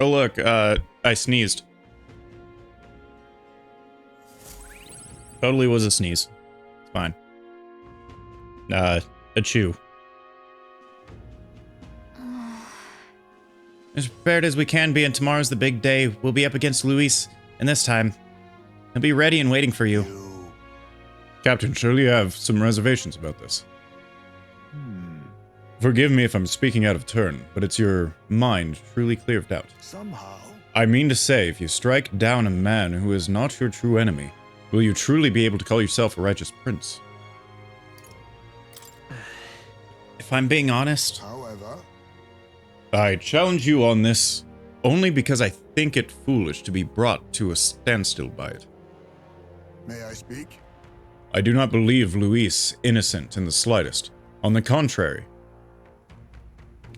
Oh look, I sneezed. Totally was a sneeze. It's fine. A chew. As prepared as we can be, and tomorrow's the big day. We'll be up against Luis, and this time, he'll be ready and waiting for you. Captain, surely you have some reservations about this. Forgive me if I'm speaking out of turn, but it's your mind truly clear of doubt. Somehow. I mean to say, if you strike down a man who is not your true enemy, will you truly be able to call yourself a righteous prince? If I'm being honest, However, I challenge you on this only because I think it foolish to be brought to a standstill by it. may I speak? I do not believe Luis innocent in the slightest. On the contrary,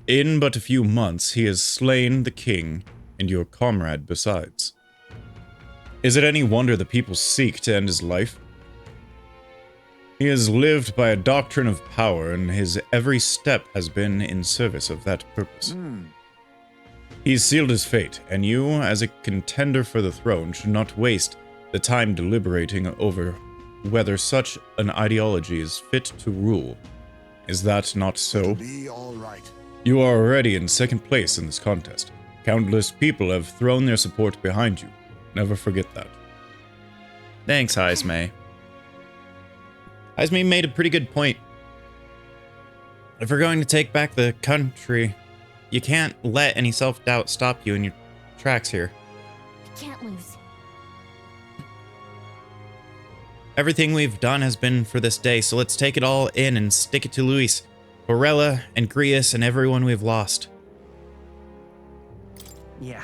in but a few months he has slain the king and your comrade besides. Is it any wonder the people seek to end his life? He has lived by a doctrine of power, and his every step has been in service of that purpose. He's sealed his fate, and you, as a contender for the throne, should not waste the time deliberating over whether such an ideology is fit to rule. Is that not so? Be all right. You are already in second place in this contest. Countless people have thrown their support behind you. Never forget that. Thanks, Heismay. Heismay made a pretty good point. If we're going to take back the country, you can't let any self-doubt stop you in your tracks here. We can't lose. Everything we've done has been for this day, so let's take it all in and stick it to Luis, Borella, and Grius, and everyone we've lost. Yeah.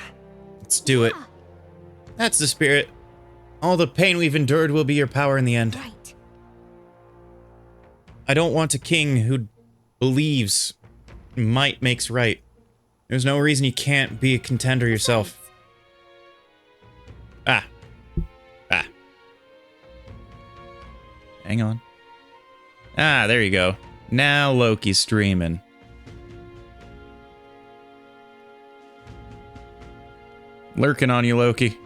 Let's do it. That's the spirit. All the pain we've endured will be your power in the end. Right. I don't want a king who believes might makes right. There's no reason you can't be a contender yourself. Ah. Hang on. Ah, there you go. Now Loki's streaming. Lurking on you, Loki.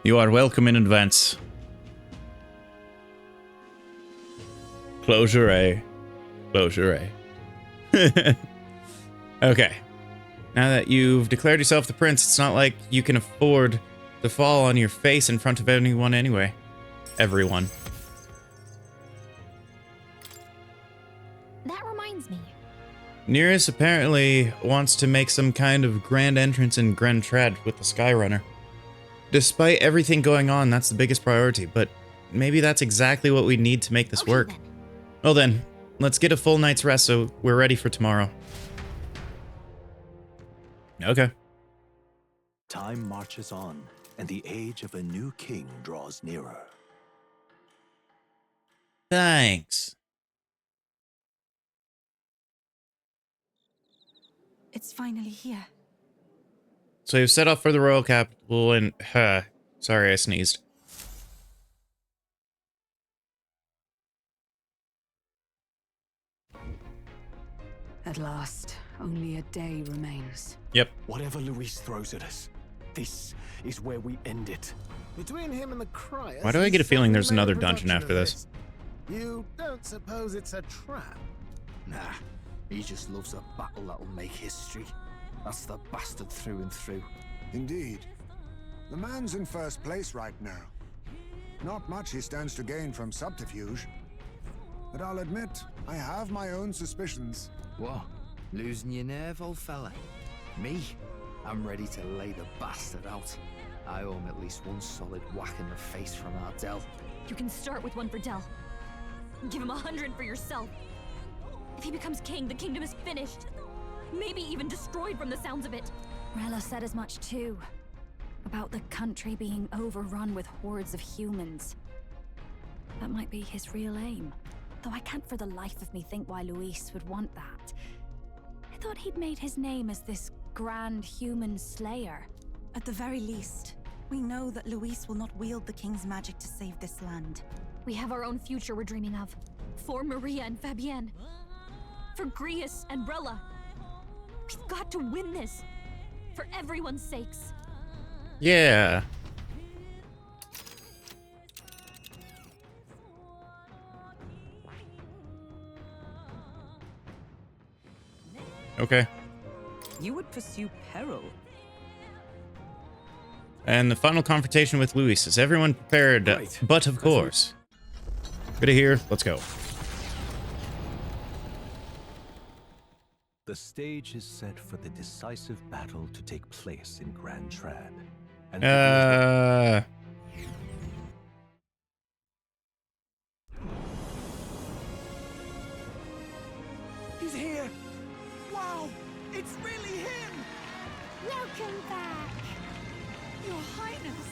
You are welcome in advance. Closure A. Closure A. Okay. Now that you've declared yourself the prince, it's not like you can afford to fall on your face in front of anyone anyway. Everyone. That reminds me. Nereus apparently wants to make some kind of grand entrance in Gren Tread with the Skyrunner. Despite everything going on, that's the biggest priority, but maybe that's exactly what we need to make this work. Then. Well then, let's get a full night's rest so we're ready for tomorrow. Okay. Time marches on, and the age of a new king draws nearer. Thanks. It's finally here. So you've set off for the royal capital and... sorry, I sneezed. At last, only a day remains. Yep. Whatever Luis throws at us, this is where we end it. Between him and the Criers, Why do I get a feeling there's another dungeon after this? You don't suppose it's a trap? Nah, he just loves a battle that'll make history. That's the bastard through and through. Indeed. The man's in first place right now. Not much he stands to gain from subterfuge. But I'll admit, I have my own suspicions. What? Losing your nerve, old fella? Me? I'm ready to lay the bastard out. I owe him at least one solid whack in the face from Ardell. You can start with one for Dell. Give him 100 for yourself. If he becomes king, the kingdom is finished. Maybe even destroyed from the sounds of it. Rella said as much too. About the country being overrun with hordes of humans. That might be his real aim. Though I can't for the life of me think why Luis would want that. I thought he'd made his name as this grand human slayer. At the very least, we know that Luis will not wield the king's magic to save this land. We have our own future we're dreaming of. For Maria and Fabienne. For Grius and Rella. We've got to win this. For everyone's sakes. Yeah. Okay. You would pursue peril. And the final confrontation with Luis. Is everyone prepared? Right. But of course. Good to hear. Let's go. The stage is set for the decisive battle to take place in Grand Trad. And He's here! Wow! It's really him! Welcome back, Your Highness!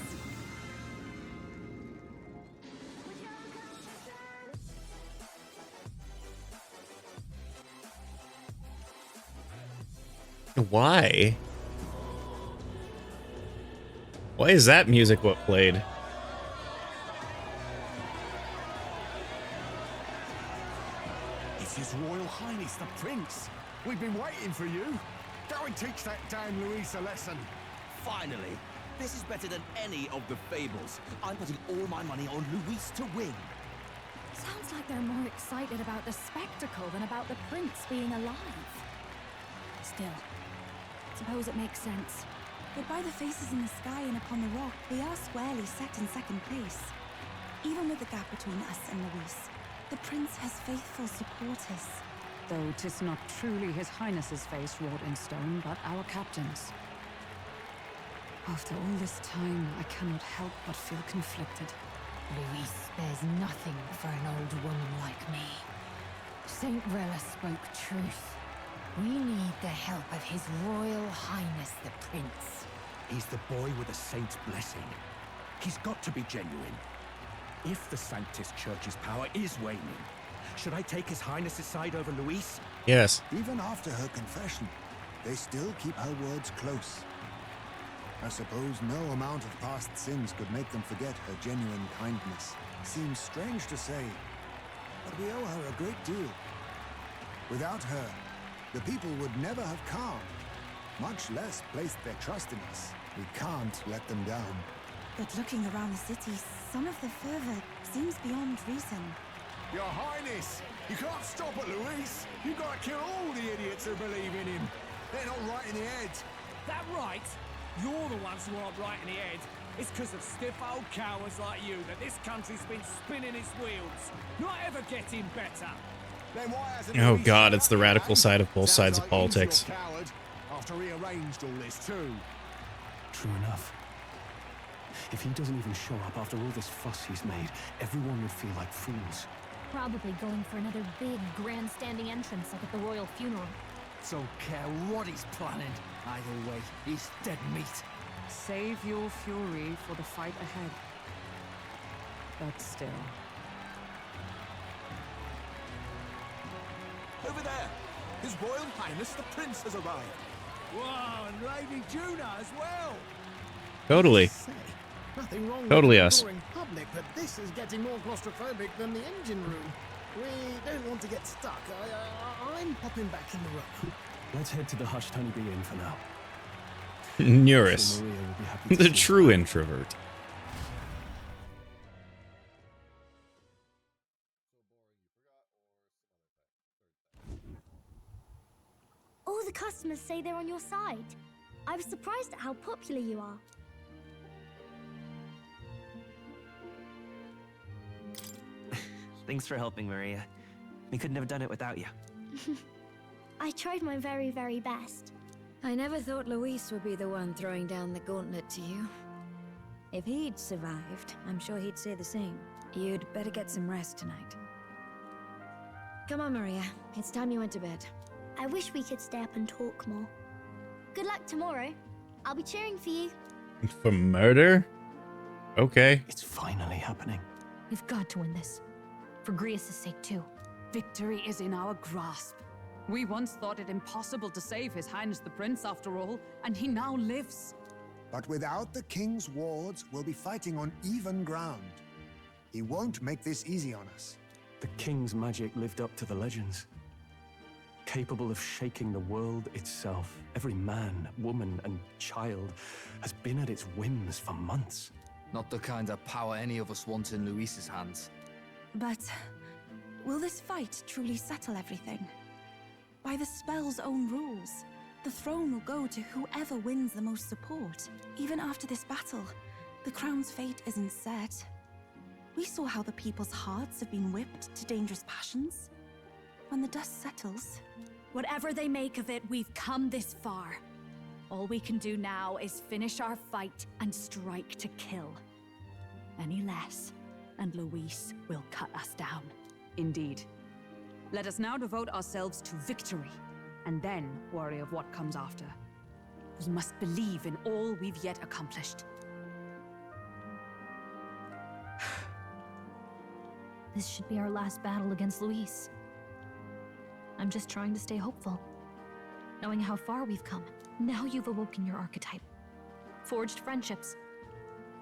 Why? Why is that music what played? It's His Royal Highness the Prince. We've been waiting for you. Go and teach that damn Luis a lesson. Finally! This is better than any of the fables. I'm putting all my money on Luis to win. Sounds like they're more excited about the spectacle than about the prince being alive. Still, suppose it makes sense. But by the faces in the sky and upon the rock, we are squarely set in second place. Even with the gap between us and Luis, the prince has faithful supporters. Though 'tis not truly His Highness's face wrought in stone, but our captain's. After all this time, I cannot help but feel conflicted. Luis spares nothing for an old woman like me. Saint Rella spoke truth. We need the help of His Royal Highness the Prince. He's the boy with a saint's blessing. He's got to be genuine. If the Sanctus Church's power is waning, should I take His Highness's side over Luis? Yes. Even after her confession, they still keep her words close. I suppose no amount of past sins could make them forget her genuine kindness. Seems strange to say, but we owe her a great deal. Without her, the people would never have calmed, much less placed their trust in us. We can't let them down. But looking around the city, some of the fervor seems beyond reason. Your Highness! You can't stop at Luis! You've got to kill all the idiots who believe in him! They're not right in the head! That right? You're the ones who aren't right in the head. It's because of stiff old cowards like you that this country's been spinning its wheels. Not ever getting better. Then why hasn't Oh Luis god, shut it's the up, radical eh? side of both Sounds sides of like politics. he's your coward, after he arranged all this too. True enough. If he doesn't even show up after all this fuss he's made, everyone would feel like fools. Probably going for another big, grandstanding entrance like at the royal funeral. Don't care what he's planning. Either way, he's dead meat. Save your fury for the fight ahead. But still. Over there! His Royal Highness the Prince has arrived! Wow, and Lady Juna as well. Totally. Say, nothing wrong Totally with us. exploring public, but this is getting more claustrophobic than the engine room. We don't want to get stuck. I'm popping back in the room. Let's head to the Hushed Honeybee Inn for now. Neuris. Maria will be happy to The see you. true introvert. All the customers say they're on your side. I was surprised at how popular you are. Thanks for helping, Maria. We couldn't have done it without you. I tried my very, very best. I never thought Luis would be the one throwing down the gauntlet to you. If he'd survived, I'm sure he'd say the same. You'd better get some rest tonight. Come on, Maria. It's time you went to bed. I wish we could stay up and talk more. Good luck tomorrow. I'll be cheering for you. For murder? Okay. It's finally happening. We've got to win this. For Grius' sake, too. Victory is in our grasp. We once thought it impossible to save His Highness the Prince after all, and he now lives. But without the king's wards, we'll be fighting on even ground. He won't make this easy on us. The king's magic lived up to the legends. capable of shaking the world itself. Every man, woman, and child has been at its whims for months. Not the kind of power any of us want in Luis's hands. But will this fight truly settle everything? By the spell's own rules, the throne will go to whoever wins the most support. Even after this battle, the crown's fate isn't set. We saw how the people's hearts have been whipped to dangerous passions. When the dust settles... Whatever they make of it, we've come this far. All we can do now is finish our fight and strike to kill. Any less, and Luis will cut us down. Indeed. Let us now devote ourselves to victory, and then worry of what comes after. We must believe in all we've yet accomplished. This should be our last battle against Luis. I'm just trying to stay hopeful. Knowing how far we've come. Now you've awoken your archetype. Forged friendships.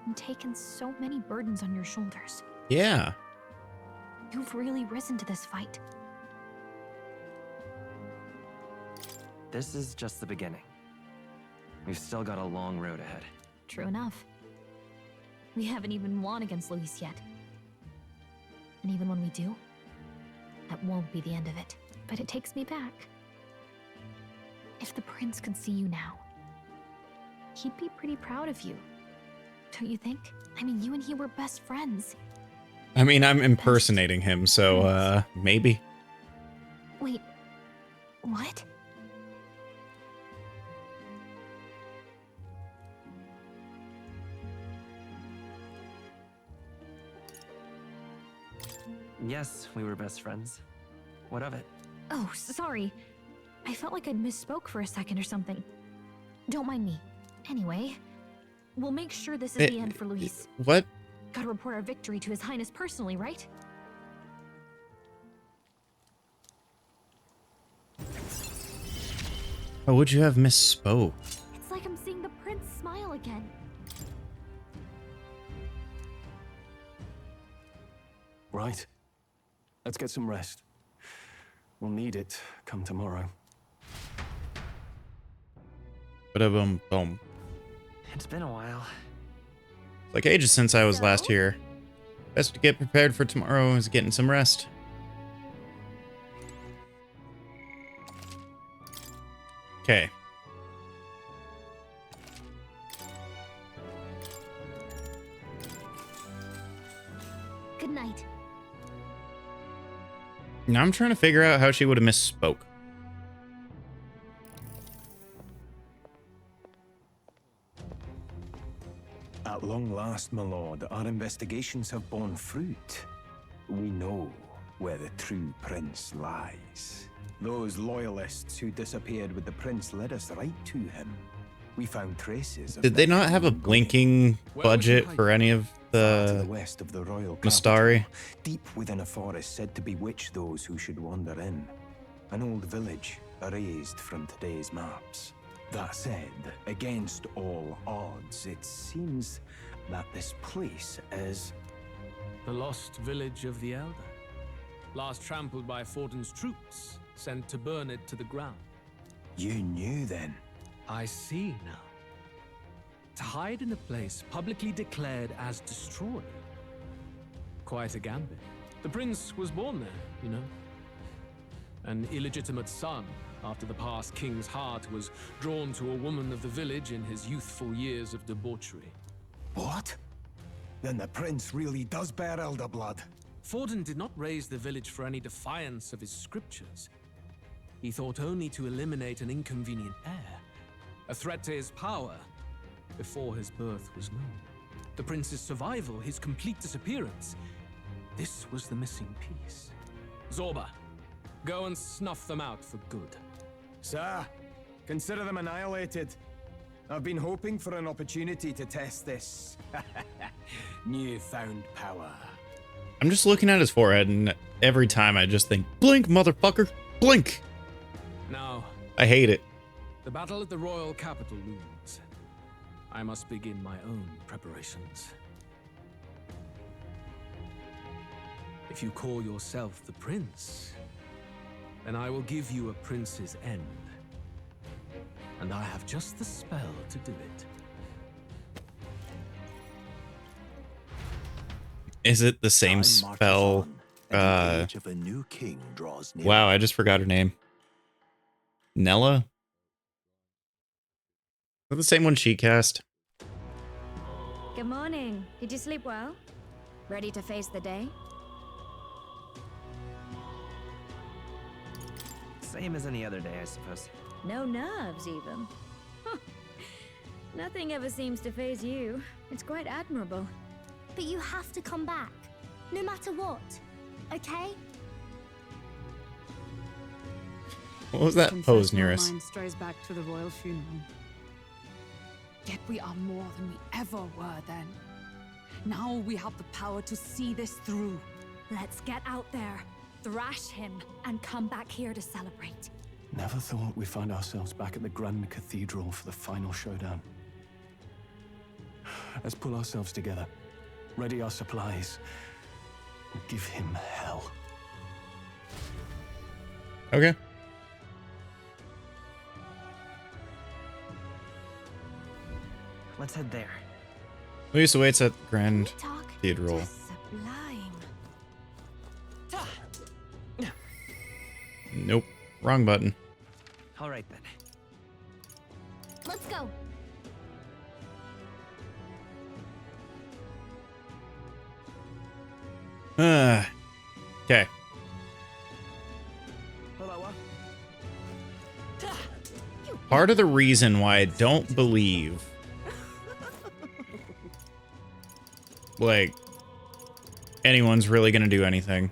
And taken so many burdens on your shoulders. Yeah. You've really risen to this fight. This is just the beginning. We've still got a long road ahead. True enough. We haven't even won against Luis yet. And even when we do, that won't be the end of it. But it takes me back. If the prince could see you now, he'd be pretty proud of you. Don't you think? I mean, you and he were best friends. I mean, I'm impersonating him, so, maybe. Wait, what? Yes, we were best friends. What of it? Oh, sorry. I felt like I'd misspoke for a second or something. Don't mind me. Anyway, we'll make sure this is the end for Luis. What? Gotta report our victory to His Highness personally, right? How would you have misspoke? It's like I'm seeing the prince smile again. Right. Let's get some rest. We'll need it come tomorrow. Ba-da-boom, boom. It's been a while. Like ages since I was last here. Best to get prepared for tomorrow is getting some rest. Okay. Good night. Now I'm trying to figure out how she would have misspoke. At long last, my lord, our investigations have borne fruit. We know where the true prince lies. Those loyalists who disappeared with the prince led us right to him. We found traces of... Did they not have a blinking budget for any of to the the west of the royal Mistari? capital, deep within a forest said to bewitch those who should wander in. An old village erased from today's maps. That said, against all odds, it seems that this place is... The lost village of the Elder. Last trampled by Fortin's troops, sent to burn it to the ground. You knew then? I see now. To hide in a place publicly declared as destroyed. Quite a gambit. The prince was born there, you know. An illegitimate son, after the past king's heart was drawn to a woman of the village in his youthful years of debauchery. What? Then the prince really does bear elder blood. Fortin did not raise the village for any defiance of his scriptures. He thought only to eliminate an inconvenient heir, a threat to his power, before his birth was known. The prince's survival, his complete disappearance, this was the missing piece. Zorba, go and snuff them out for good. Sir, consider them annihilated. I've been hoping for an opportunity to test this newfound power. I'm just looking at his forehead, and every time I just think, blink, motherfucker, blink. Now, I hate it. the battle at the royal capital looms. I must begin my own preparations. If you call yourself the prince, then I will give you a prince's end. And I have just the spell to do it. Is it the same spell? The age of a new king draws near. Wow, I just forgot her name. Nella? Is that the same one she cast? Good morning. Did you sleep well? Ready to face the day? Same as any other day, I suppose. No nerves, even. Huh. Nothing ever seems to faze you. It's quite admirable. But you have to come back, no matter what, okay? What was that pose near us? Mine strays back to the royal funeral. Yet we are more than we ever were then. Now we have the power to see this through. Let's get out there, thrash him, and come back here to celebrate. Never thought we'd find ourselves back at the Grand Cathedral for the final showdown. Let's pull ourselves together, ready our supplies, and give him hell. Okay. Let's head there. Luis awaits at Grand Cathedral. Sublime. Nope. Wrong button. All right then. Let's go. Okay. Part of the reason why I don't believe, like, anyone's really gonna do anything,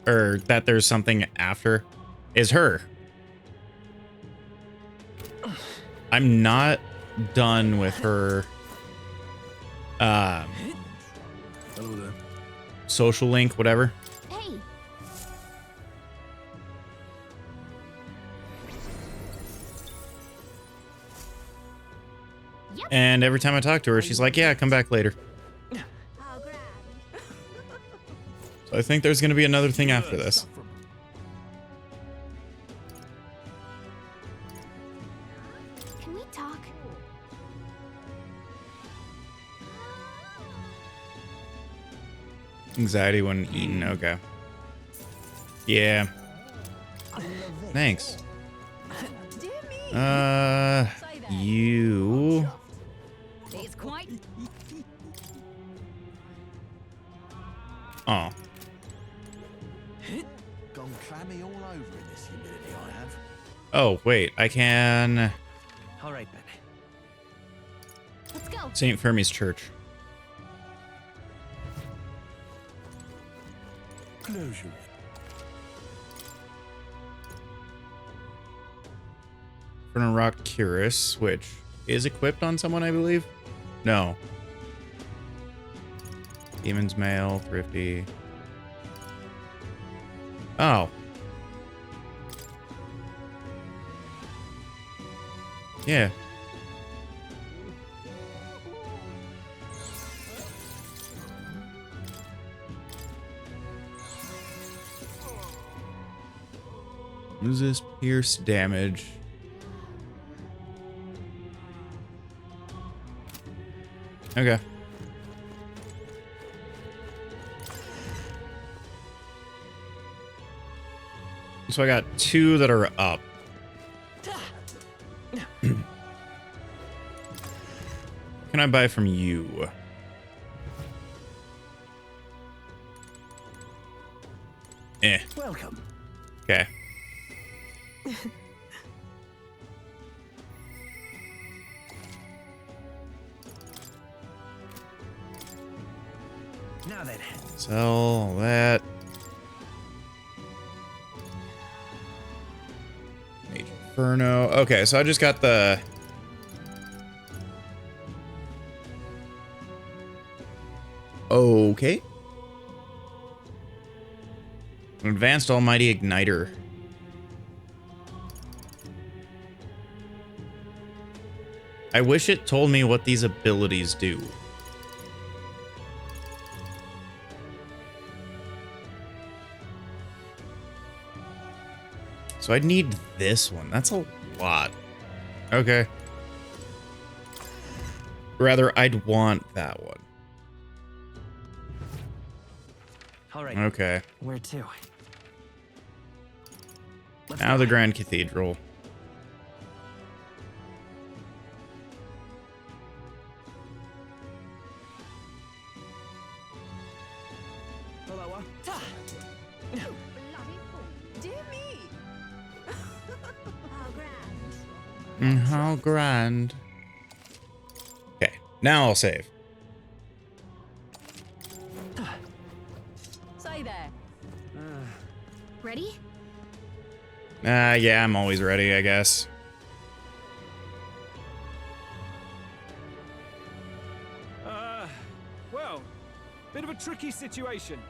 or that there's something after, is her. I'm not done with her social link, whatever. Hey. Yep. And every time I talk to her, she's like, yeah, come back later. So I think there's going to be another thing after this. Can we talk? Anxiety when eaten. Okay. Yeah. Thanks. You. It's quite. Oh. Gone clammy all over in this humidity I have. Oh, wait. I can. All right then. Let's go. St. Fermi's Church. Closure. Gonna rock Curious, which is equipped on someone, I believe. No. Demon's Mail, Thrifty. Oh. Yeah. Loses pierce damage. Okay. So I got two that are up. Can I buy from you? Welcome. Okay. Now then. Sell all that. Mage Inferno. Okay, so I just got the... Okay. Advanced Almighty Igniter. I wish it told me what these abilities do. So I'd need this one. That's a lot. Okay. Rather, I'd want that one. All right. Okay. Where to? Now the Grand Cathedral. Hello. Dear me. How grand. Okay, now I'll save. Say there. Ready? Yeah, I'm always ready, I guess. Well, bit of a tricky situation.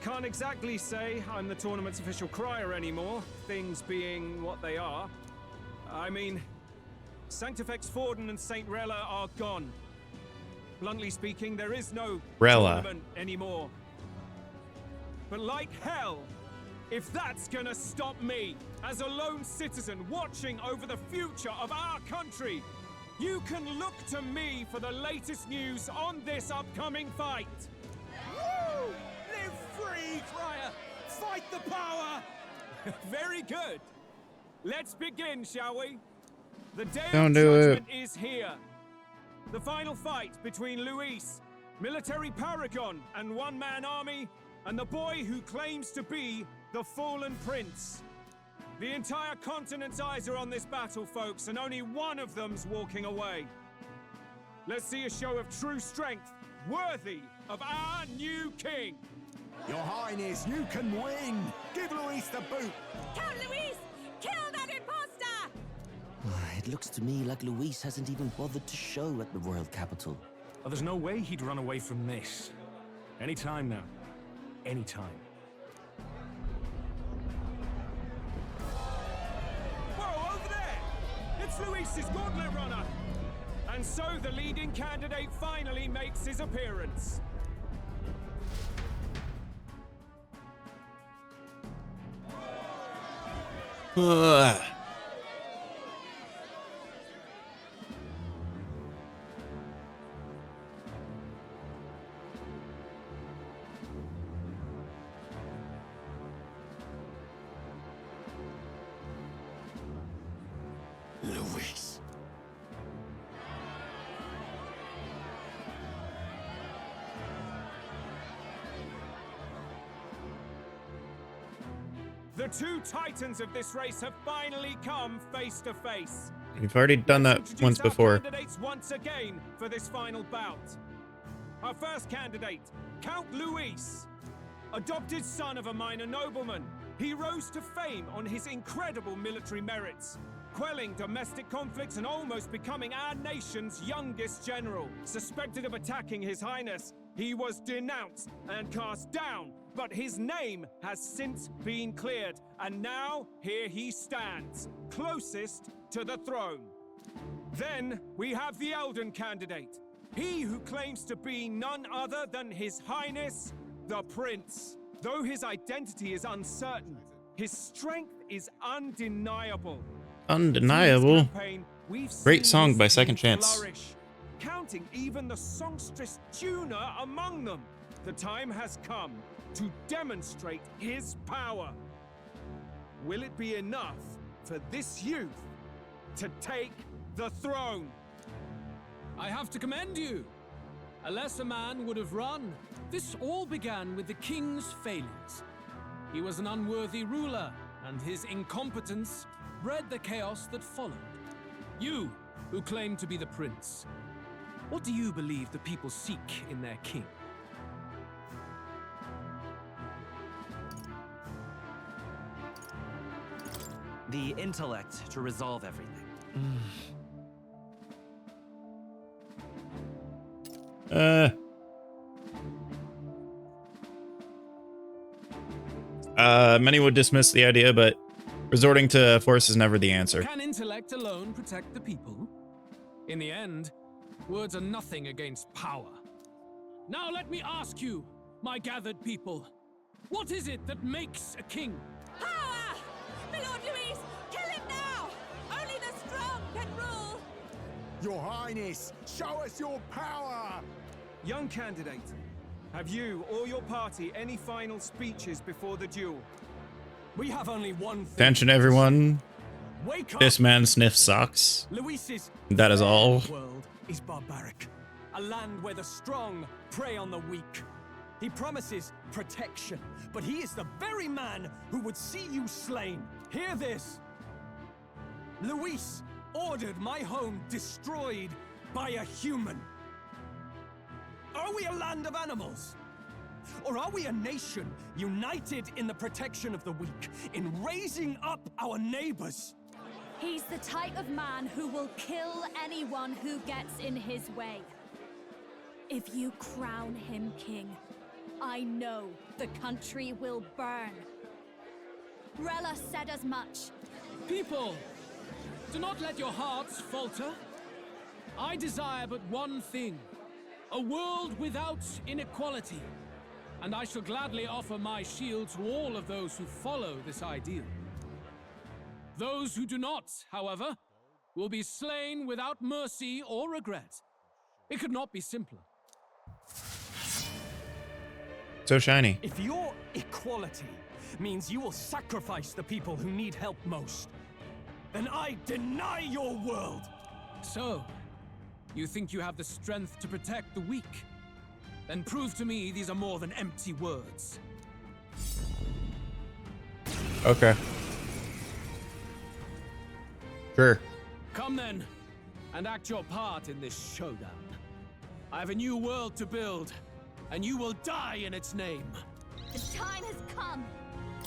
Can't exactly say I'm the tournament's official crier anymore, things being what they are. I mean, Sanctifex Forden and St. Rella are gone. Bluntly speaking, there is no tournament anymore. But like hell, if that's gonna stop me, as a lone citizen watching over the future of our country, you can look to me for the latest news on this upcoming fight. Woo! Live free, Crier! Fight the power! Very good. Let's begin, shall we? The day of judgment is here. The final fight between Luis, military paragon and one-man army, and the boy who claims to be the fallen prince. The entire continent's eyes are on this battle, folks, and only one of them's walking away. Let's see a show of true strength, worthy of our new king. Your Highness, you can win. Give Luis the boot. Count Luis! Kill that imposter! It looks to me like Luis hasn't even bothered to show at the world capital. Oh, there's no way he'd run away from this. Anytime now. Anytime. Whoa, over there! It's Luis's gauntlet runner! And so the leading candidate finally makes his appearance. Luis. The two titans of this race have finally come face to face. We've already done that once before. Candidates once again for this final bout. Our first candidate, Count Luis. Adopted son of a minor nobleman, he rose to fame on his incredible military merits, quelling domestic conflicts and almost becoming our nation's youngest general. Suspected of attacking His Highness, he was denounced and cast down, but his name has since been cleared, and now here he stands, closest to the throne. Then we have the Elden candidate, he who claims to be none other than His Highness, the Prince. Though his identity is uncertain, his strength is undeniable. Undeniable. Campaign, Great song by Second Chance. Flourish, counting even the songstress Juna among them. The time has come to demonstrate his power. Will it be enough for this youth to take the throne? I have to commend you. A lesser man would have run. This all began with the king's failures. He was an unworthy ruler, and his incompetence bred the chaos that followed. You, who claim to be the prince, what do you believe the people seek in their king? The intellect to resolve everything. Many would dismiss the idea, but resorting to force is never the answer. Can intellect alone protect the people? In the end, words are nothing against power. Now let me ask you, my gathered people, what is it that makes a king? Power! My Lord Louis, kill him now! Only the strong can rule! Your Highness, show us your power! Young candidate, have you or your party any final speeches before the duel? We have only one thing. Attention, everyone. Wake up! This man sniffs socks. Luis's That is all. world is barbaric. A land where the strong prey on the weak. He promises protection, but he is the very man who would see you slain. Hear this. Luis ordered my home destroyed by a human. Are we a land of animals? Or are we a nation united in the protection of the weak, in raising up our neighbors? He's the type of man who will kill anyone who gets in his way. If you crown him king, I know the country will burn. Rella said as much. People, do not let your hearts falter. I desire but one thing, a world without inequality. And I shall gladly offer my shield to all of those who follow this ideal. Those who do not, however, will be slain without mercy or regret. It could not be simpler. So shiny. If your equality means you will sacrifice the people who need help most, then I deny your world. So, you think you have the strength to protect the weak? Then prove to me these are more than empty words. Okay. Sure. Come then, and act your part in this showdown. I have a new world to build, and you will die in its name. The time has come.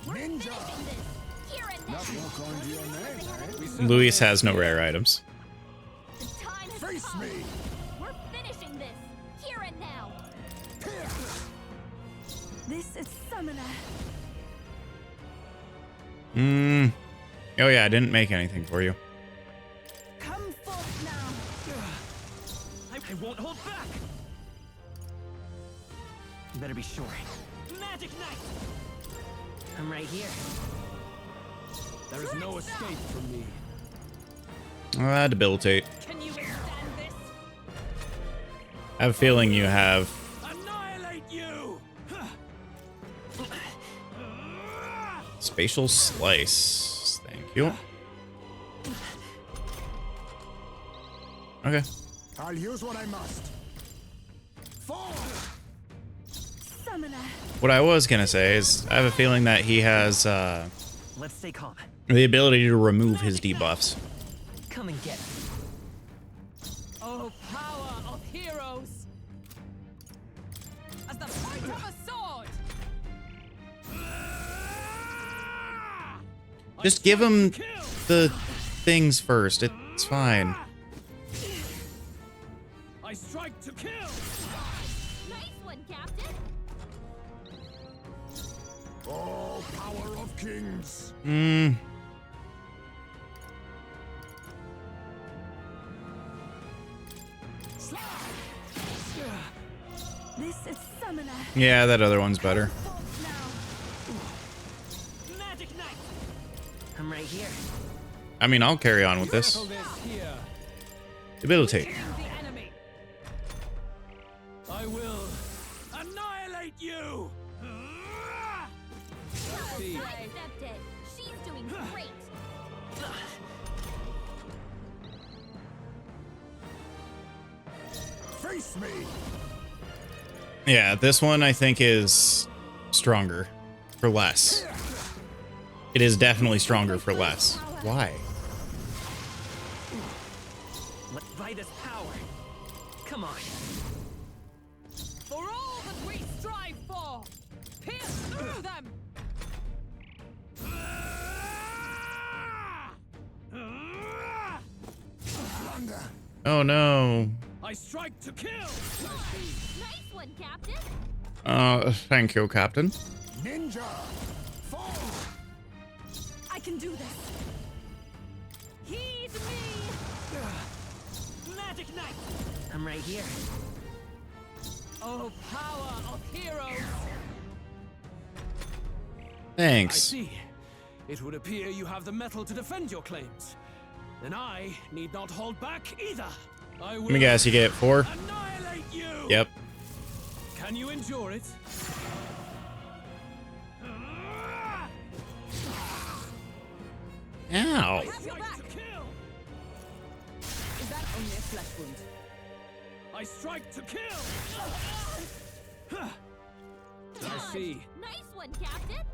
We're Ninja! finishing this. Here and now. Nothing will call to your name, eh? Luis has no rare items. The time has Face come. me! We're finishing this. Here and now. This is Summoner. Oh yeah, I didn't make anything for you. Come forth now. I won't hold back. You better be sure. Magic Knight. I'm right here. There is no escape from me. Debilitate. Can you withstand this? I have a feeling you have. Annihilate you. Spatial slice. Thank you. Okay. I'll use what I must. Fall! Summoner. What I was gonna say is I have a feeling that he has Let's stay calm. the ability to remove his debuffs. Come and get it. Oh, power of heroes! As the point of a sword! Just give him the things first. It's fine. I strike to kill. Nice one, Captain. Oh, power of kings! This is Summoner. Yeah, that other one's better. Forth now. Magic Knight. I'm right here. I mean, I'll carry on with this. Settle this here. Debilitate. The enemy. I will annihilate you. See. Sidestepped it. She's doing great. Face me! Yeah, this one I think is stronger for less. It is definitely stronger for less. Why? By this power. Come on. For all that we strive for, pierce through them. Blunder! Oh no. I strike to kill. Nice one, Captain. Thank you, Captain. Ninja! Fall! I can do this. Heed me. Magic Knight. I'm right here. Oh, power of heroes. I Thanks. see. It would appear you have the mettle to defend your claims. Then I need not hold back either. I will Let me guess, you get 4? annihilate you! Yep. Can you endure it? Ow. Have your back. Is that only a flesh wound? I strike to kill! I see. Nice one, Captain.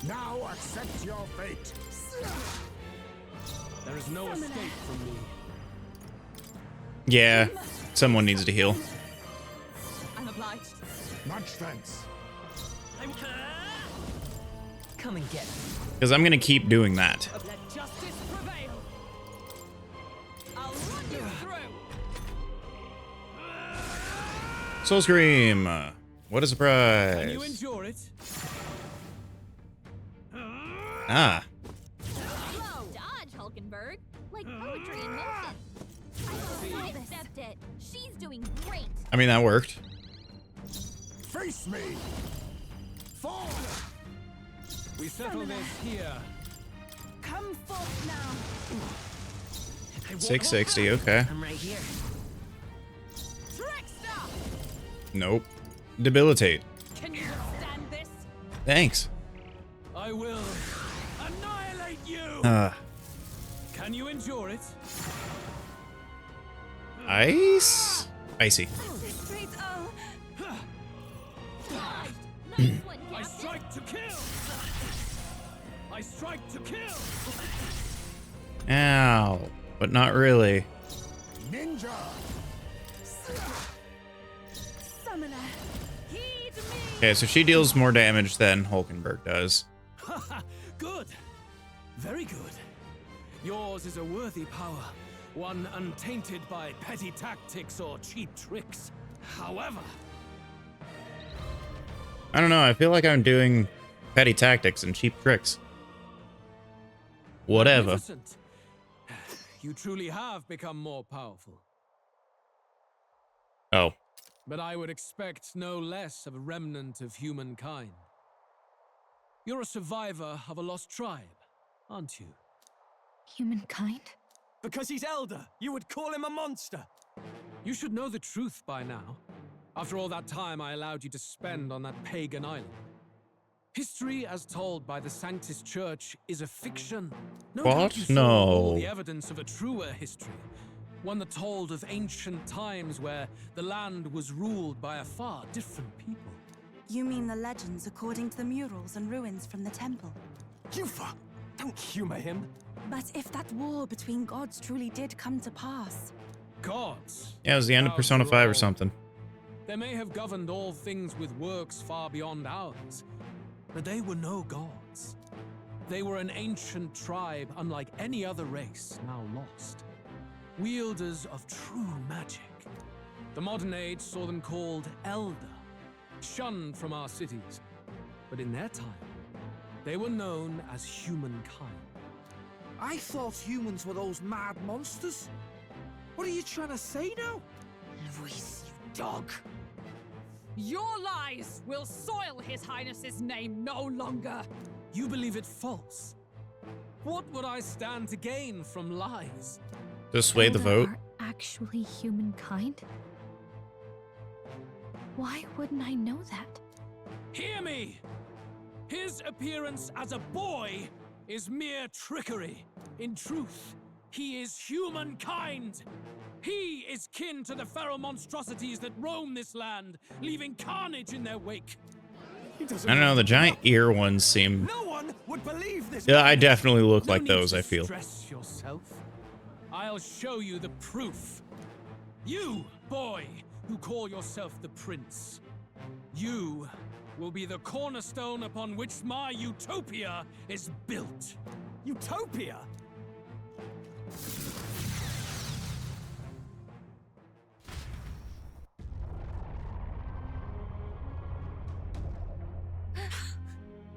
Now accept your fate. There is no escape from me. Yeah, someone needs to heal. I'm obliged. Much thanks. Come and get it. Because I'm going to keep doing that. Let justice prevail. I'll run you through. Soul Scream. What a Can surprise. you endure it? Ah. Slow dodge, Hulkenberg. Like poetry in motion. I accept it. She's doing great. I mean, that worked. Face me. Fall. We settle this here. Come forth now. 660, okay. I'm right here. Trickster! Nope. Debilitate. Can you withstand this? Thanks. I will annihilate you! Can you endure it? Ice? Icy. Straight Nice one, I Captain. strike to kill! I strike to kill! Ow. But not really. Ninja. Summoner. Heed me! Okay, so she deals more damage than Hulkenberg does. Good. Very good. Yours is a worthy power, one untainted by petty tactics or cheap tricks. However, I don't know, I feel like I'm doing petty tactics and cheap tricks. Whatever. magnificent. You truly have become more powerful. Oh. But I would expect no less of a remnant of humankind. You're a survivor of a lost tribe, aren't you? Humankind? Because he's elder, you would call him a monster. You should know the truth by now. After all that time I allowed you to spend on that pagan island. History, as told by the Sanctus Church, is a fiction. No doubt What? you saw all No. the evidence of a truer history. One that told of ancient times where the land was ruled by a far different people. You mean the legends according to the murals and ruins from the temple? Yufa! Don't humor him. But if that war between gods truly did come to pass... Gods. Yeah, it was the end of Persona 5 or something. They may have governed all things with works far beyond ours, but they were no gods. They were an ancient tribe unlike any other race now lost. Wielders of true magic. The modern age saw them called Elder, shunned from our cities. But in their time, they were known as humankind. I thought humans were those mad monsters. What are you trying to say now? Luis, you dog. Your lies will soil His Highness's name no longer. You believe it false? What would I stand to gain from lies? To sway the vote. Are actually humankind? Why wouldn't I know that? Hear me! His appearance as a boy is mere trickery. In truth, he is humankind. He is kin to the feral monstrosities that roam this land, leaving carnage in their wake. I don't know, the giant ear ones seem... No one would believe this. Yeah, I definitely look No like need those, to I feel. Stress yourself. I'll show you the proof. You, boy, who call yourself the prince. You will be the cornerstone upon which my utopia is built. Utopia?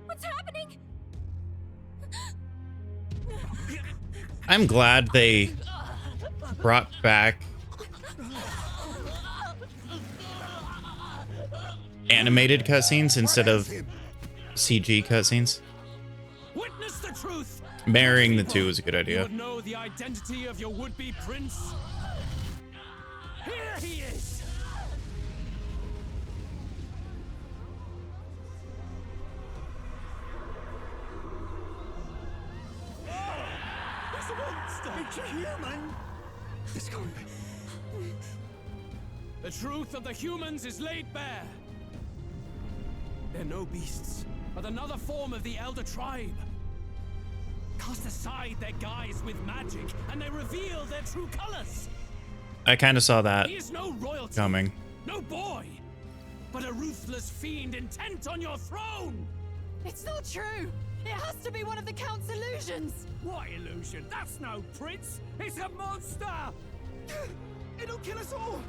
What's happening? I'm glad they brought back animated cutscenes instead of CG cutscenes. the truth. Marrying the two is a good You idea. would know the identity of your would-be prince. Here he is. It's a monster! It's a human! This can't be. The truth of the humans is laid bare. They're no beasts, but another form of the Elder Tribe. Cast aside their guise with magic, and they reveal their true colors. I kind of saw that He is no royalty, coming. no boy, but a ruthless fiend intent on your throne. It's not true! It has to be one of the Count's illusions! What illusion? That's no prince. It's a monster. It'll kill us all!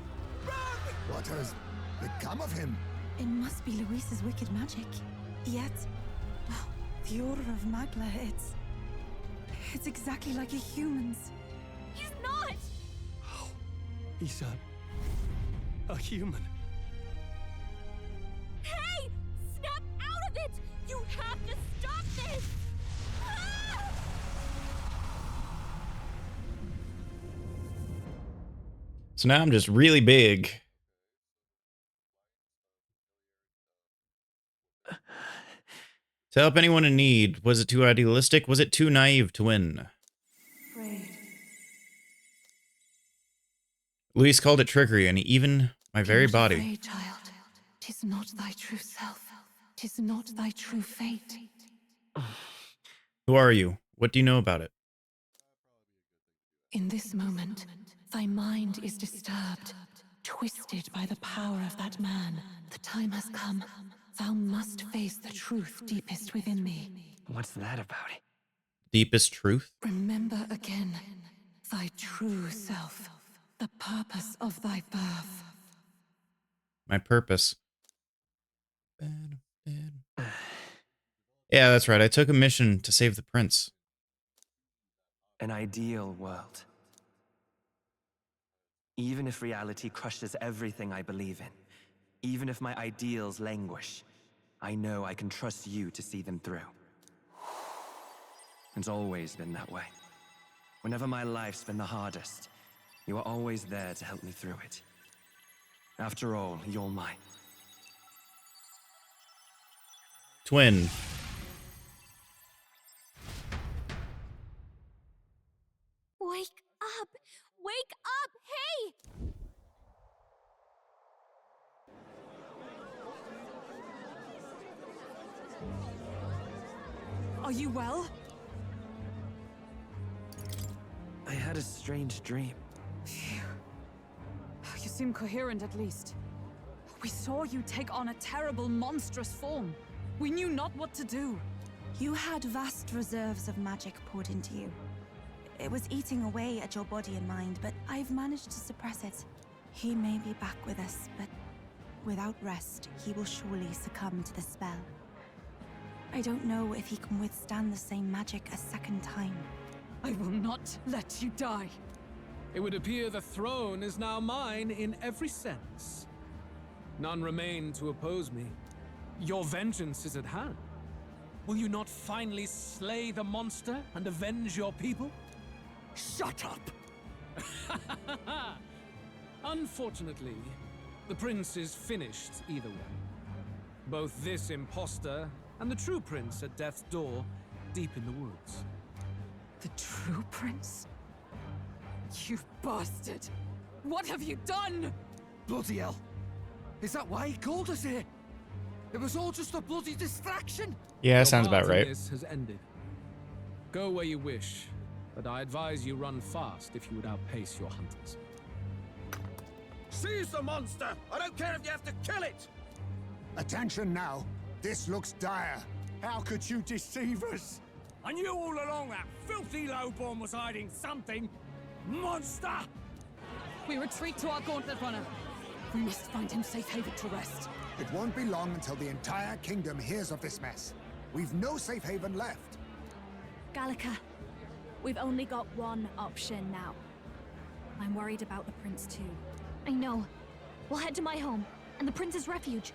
Run! What has become of him? It must be Luis's wicked magic. Yet, the aura of Magla, it's exactly like a human's. He's not! He's a human. Hey! Snap out of it! You have to stop this! Ah! So now I'm just really big. To help anyone in need, was it too idealistic? Was it too naive to win? Luis called it trickery, and even my very body. Afraid, child. 'Tis not thy true self. 'Tis not thy true fate. Who are you? What do you know about it? In this moment, thy mind is disturbed, twisted by the power of that man. The time has come. Thou must face the truth deepest within thee. What's that about? Deepest truth? Remember again thy true self, the purpose of thy birth. My purpose. Yeah, that's right. I took a mission to save the prince. An ideal world. Even if reality crushes everything I believe in, even if my ideals languish, I know I can trust you to see them through. It's always been that way. Whenever my life's been the hardest, you are always there to help me through it. After all, you're mine. Twin. Wake up! Wake up! Hey! Are you well? I had a strange dream. Phew. You seem coherent at least. We saw you take on a terrible, monstrous form. We knew not what to do. You had vast reserves of magic poured into you. It was eating away at your body and mind, but I've managed to suppress it. He may be back with us, but without rest, he will surely succumb to the spell. I don't know if he can withstand the same magic a second time. I will not let you die. It would appear the throne is now mine in every sense. None remain to oppose me. Your vengeance is at hand. Will you not finally slay the monster and avenge your people? Shut up! Unfortunately, the prince is finished either way. Both this imposter and the true prince at death's door, deep in the woods. The true prince? You bastard! What have you done? Bloody hell! Is that why he called us here? It was all just a bloody distraction! Yeah, Your sounds about part in right. This has ended. Go where you wish, but I advise you run fast if you would outpace your hunters. Seize the monster! I don't care if you have to kill it! Attention now. This looks dire. How could you deceive us? I knew all along that filthy lowborn was hiding something! Monster! We retreat to our gauntlet runner. We must find him safe haven to rest. It won't be long until the entire kingdom hears of this mess. We've no safe haven left. Gallica, we've only got one option now. I'm worried about the prince too. I know. We'll head to my home, and the prince's refuge,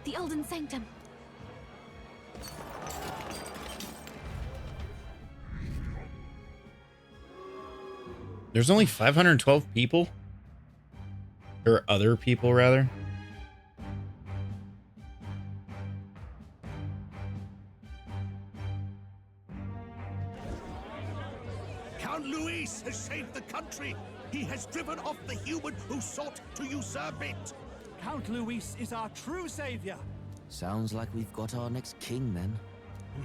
the Elden Sanctum. There's only 512 people? Or other people, rather? Count Luis has saved the country. He has driven off the human who sought to usurp it. Count Luis is our true savior. Sounds like we've got our next king, then.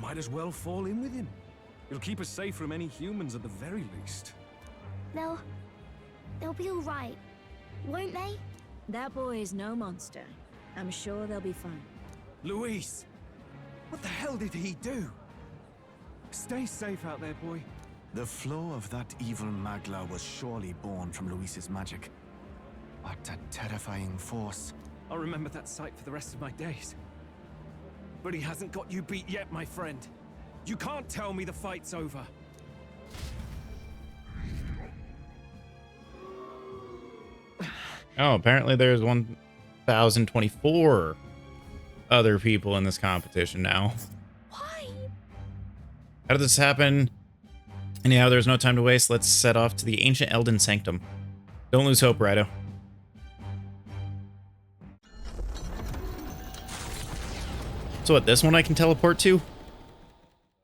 Might as well fall in with him. It'll keep us safe from any humans at the very least. They'll be all right, won't they? That boy is no monster. I'm sure they'll be fine. Luis! What the hell did he do? Stay safe out there, boy. The flow of that evil Magla was surely born from Luis's magic. What a terrifying force. I'll remember that sight for the rest of my days. But he hasn't got you beat yet, my friend. You can't tell me the fight's over. Oh, apparently there's 1,024 other people in this competition now. Why? How did this happen? Anyhow, there's no time to waste. Let's set off to the ancient Elden Sanctum. Don't lose hope, Rido. So what, this one I can teleport to?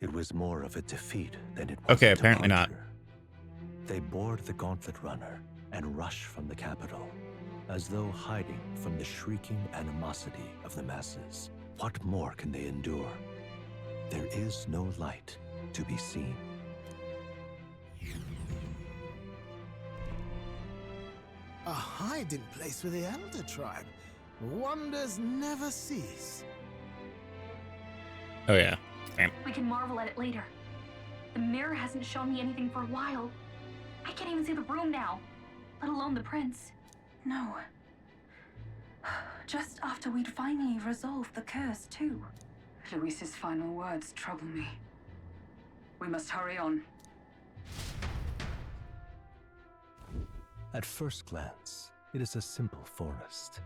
It was more of a defeat than it was Okay, a apparently not. departure. They board the gauntlet runner and rush from the capital, as though hiding from the shrieking animosity of the masses. What more can they endure? There is no light to be seen. A hiding place for the Elder Tribe. Wonders never cease. Oh yeah. Damn. We can marvel at it later. The mirror hasn't shown me anything for a while. I can't even see the room now, let alone the prince. No. Just after we'd finally resolved the curse, too. Luis's final words trouble me. We must hurry on. At first glance, it is a simple forest,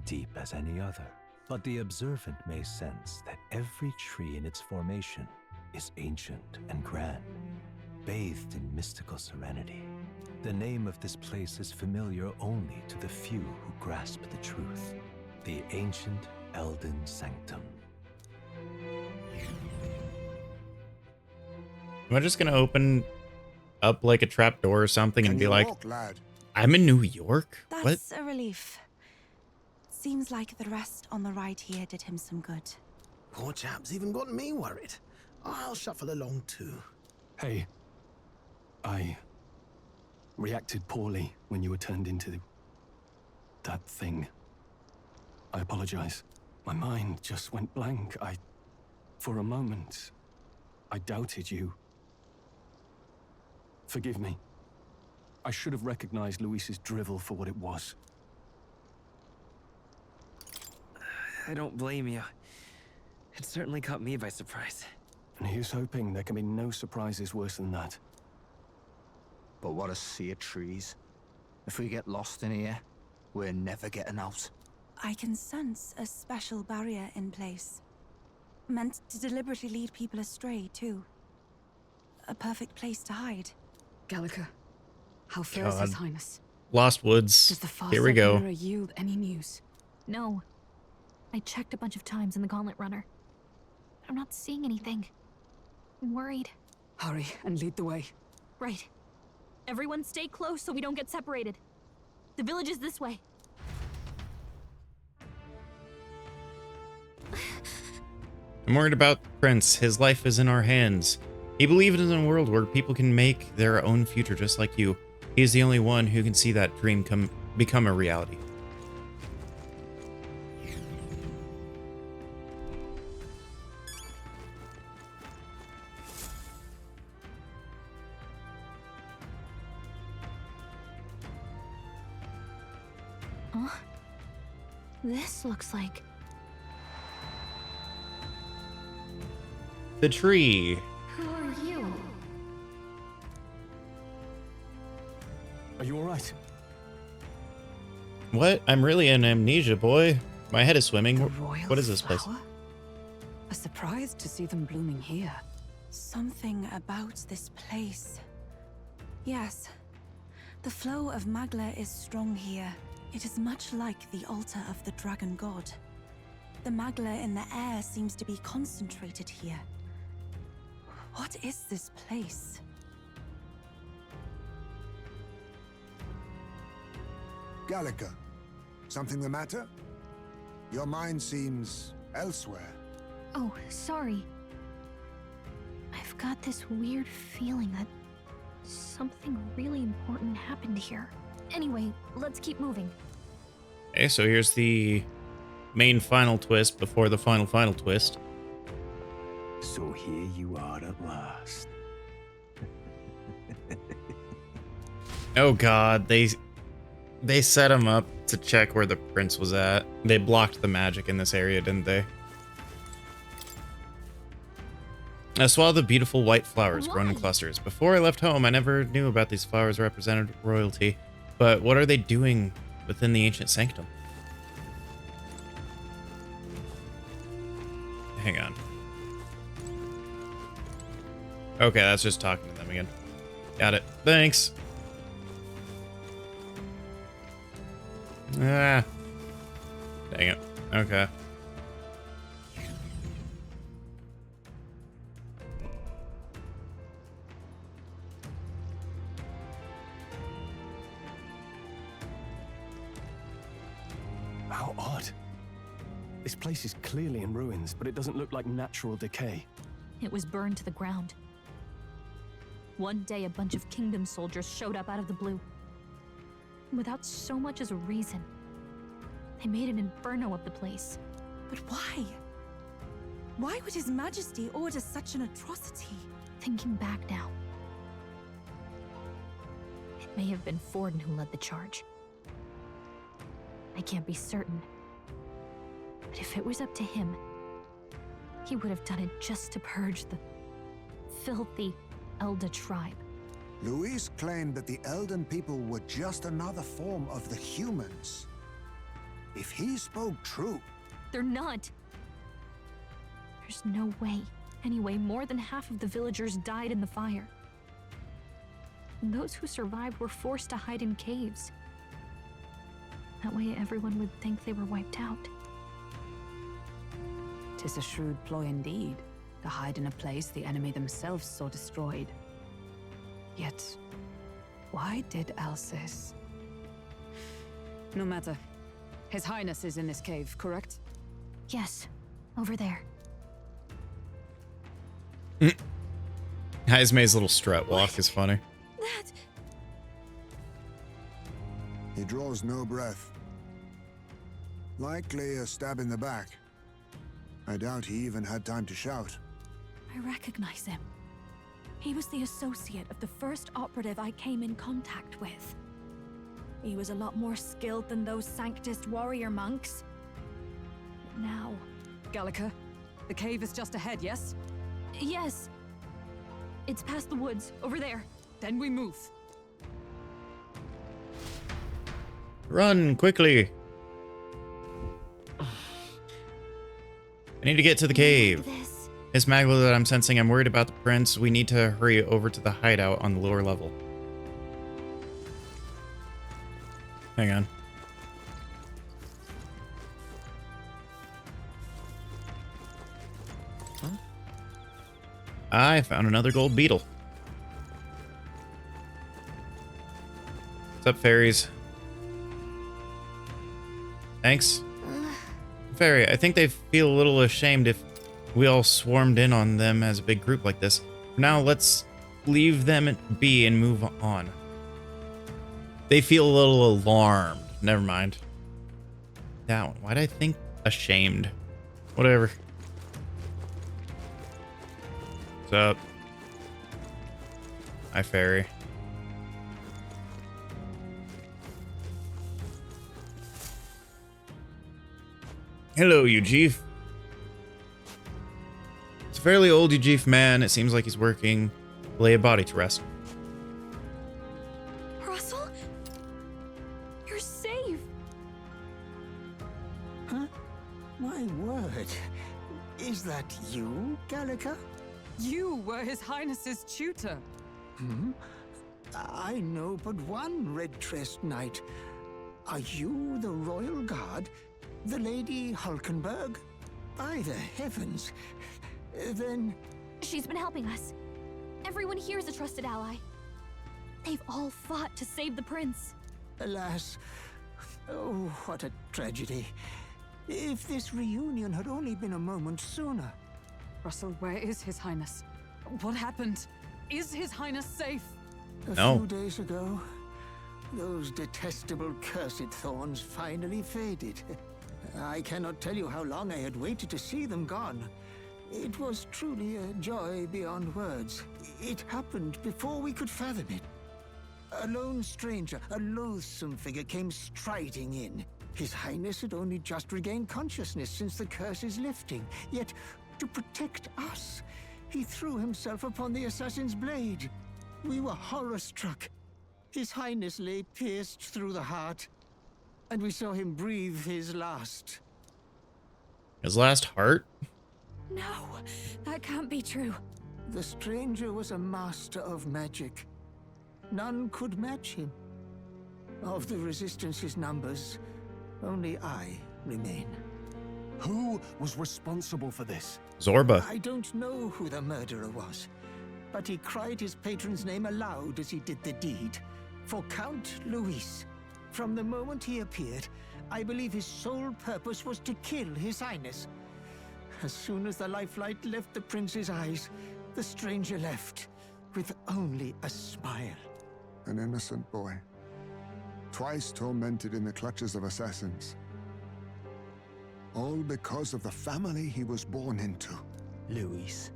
deep as any other. But the observant may sense that every tree in its formation is ancient and grand, bathed in mystical serenity. The name of this place is familiar only to the few who grasp the truth. The ancient Elden Sanctum. Am I just gonna open up like a trap door or something and be like, lad? I'm in New York? What? That's a relief. Seems like the rest on the right here did him some good. Poor chap's even got me worried. I'll shuffle along too. Hey, I reacted poorly when you were turned into that thing. I apologize. My mind just went blank. For a moment, I doubted you. Forgive me. I should have recognized Luis's drivel for what it was. I don't blame you. It certainly caught me by surprise. And here's hoping there can be no surprises worse than that. But what a sea of trees. If we get lost in here, we're never getting out. I can sense a special barrier in place. Meant to deliberately lead people astray, too. A perfect place to hide. Gallica, how fares His Highness? Lost Woods. Does the far Here we go. mirror yield any news? No. I checked a bunch of times in the Gauntlet Runner. I'm not seeing anything. I'm worried. Hurry and lead the way. Right. Everyone stay close so we don't get separated. The village is this way. I'm worried about the Prince. His life is in our hands. He believed in a world where people can make their own future just like you. He is the only one who can see that dream become a reality. Huh? This looks like... The tree. Who are you? Are you alright? What? I'm really in amnesia, boy. My head is swimming. Royal What is this place? flower? A surprise to see them blooming here. Something about this place. Yes. The flow of Magla is strong here. It is much like the altar of the dragon god. The Magla in the air seems to be concentrated here. What is this place? Gallica, something the matter? Your mind seems elsewhere. Oh, sorry. I've got this weird feeling that something really important happened here. Anyway, let's keep moving. Okay, so here's the main final twist before the final twist. So here you are at last. Oh god, they set him up to check where the prince was at. They blocked the magic in this area, didn't they? I saw the beautiful white flowers grown in clusters. Before I left home, I never knew about these flowers represented royalty. But what are they doing within the ancient sanctum? Hang on. Okay, that's just talking to them again. Got it. Thanks. Ah. Dang it. Okay. How odd. This place is clearly in ruins, but it doesn't look like natural decay. It was burned to the ground. One day, a bunch of kingdom soldiers showed up out of the blue. Without so much as a reason. They made an inferno of the place. But why? Why would His Majesty order such an atrocity? Thinking back now, it may have been Forden who led the charge. I can't be certain. But if it was up to him, he would have done it just to purge the filthy Elda tribe. Luis claimed that the Elden people were just another form of the humans. If he spoke true... They're not. There's no way. Anyway, more than half of the villagers died in the fire. And those who survived were forced to hide in caves. That way everyone would think they were wiped out. 'Tis a shrewd ploy indeed, to hide in a place the enemy themselves saw destroyed. Yet, why did Alcis? No matter. His Highness is in this cave, correct? Yes, over there. Haizme's little strut walk is funny. He draws no breath. Likely a stab in the back. I doubt he even had time to shout. I recognize him. He was the associate of the first operative I came in contact with. He was a lot more skilled than those Sanctist warrior monks. But now... Gallica, the cave is just ahead, yes? Yes. It's past the woods, over there. Then we move. Run, quickly! I need to get to the cave. It's Magla that I'm sensing. I'm worried about the prince. We need to hurry over to the hideout on the lower level. Hang on. Huh? I found another gold beetle. What's up, fairies? Thanks. Fairy, I think they feel a little ashamed if we all swarmed in on them as a big group like this. For now, let's leave them be and move on. They feel a little alarmed. Never mind. That one. Why'd I think ashamed? Whatever. What's up? Hi, fairy. Hello, Ujif. It's a fairly old Ujif man. It seems like he's working to lay a body to rest. Russell? You're safe! Huh? My word. Is that you, Gallica? You were His Highness's tutor. Hmm? I know but one red-tressed knight. Are you the royal guard? The Lady Hulkenberg? By the heavens. Then... She's been helping us. Everyone here is a trusted ally. They've all fought to save the prince. Alas. Oh, what a tragedy. If this reunion had only been a moment sooner. Russell, where is His Highness? What happened? Is His Highness safe? A few days ago, those detestable cursed thorns finally faded. I cannot tell you how long I had waited to see them gone. It was truly a joy beyond words. It happened before we could fathom it. A lone stranger, a loathsome figure came striding in. His Highness had only just regained consciousness since the curse's lifting. Yet, to protect us, he threw himself upon the assassin's blade. We were horror-struck. His Highness lay pierced through the heart, and we saw him breathe his last. His last heart? No, that can't be true. The stranger was a master of magic. None could match him. Of the Resistance's numbers, only I remain. Who was responsible for this? Zorba. I don't know who the murderer was, but he cried his patron's name aloud as he did the deed. For Count Luis. From the moment he appeared, I believe his sole purpose was to kill His Highness. As soon as the lifelight left the prince's eyes, the stranger left, with only a smile. An innocent boy. Twice tormented in the clutches of assassins. All because of the family he was born into. Luis,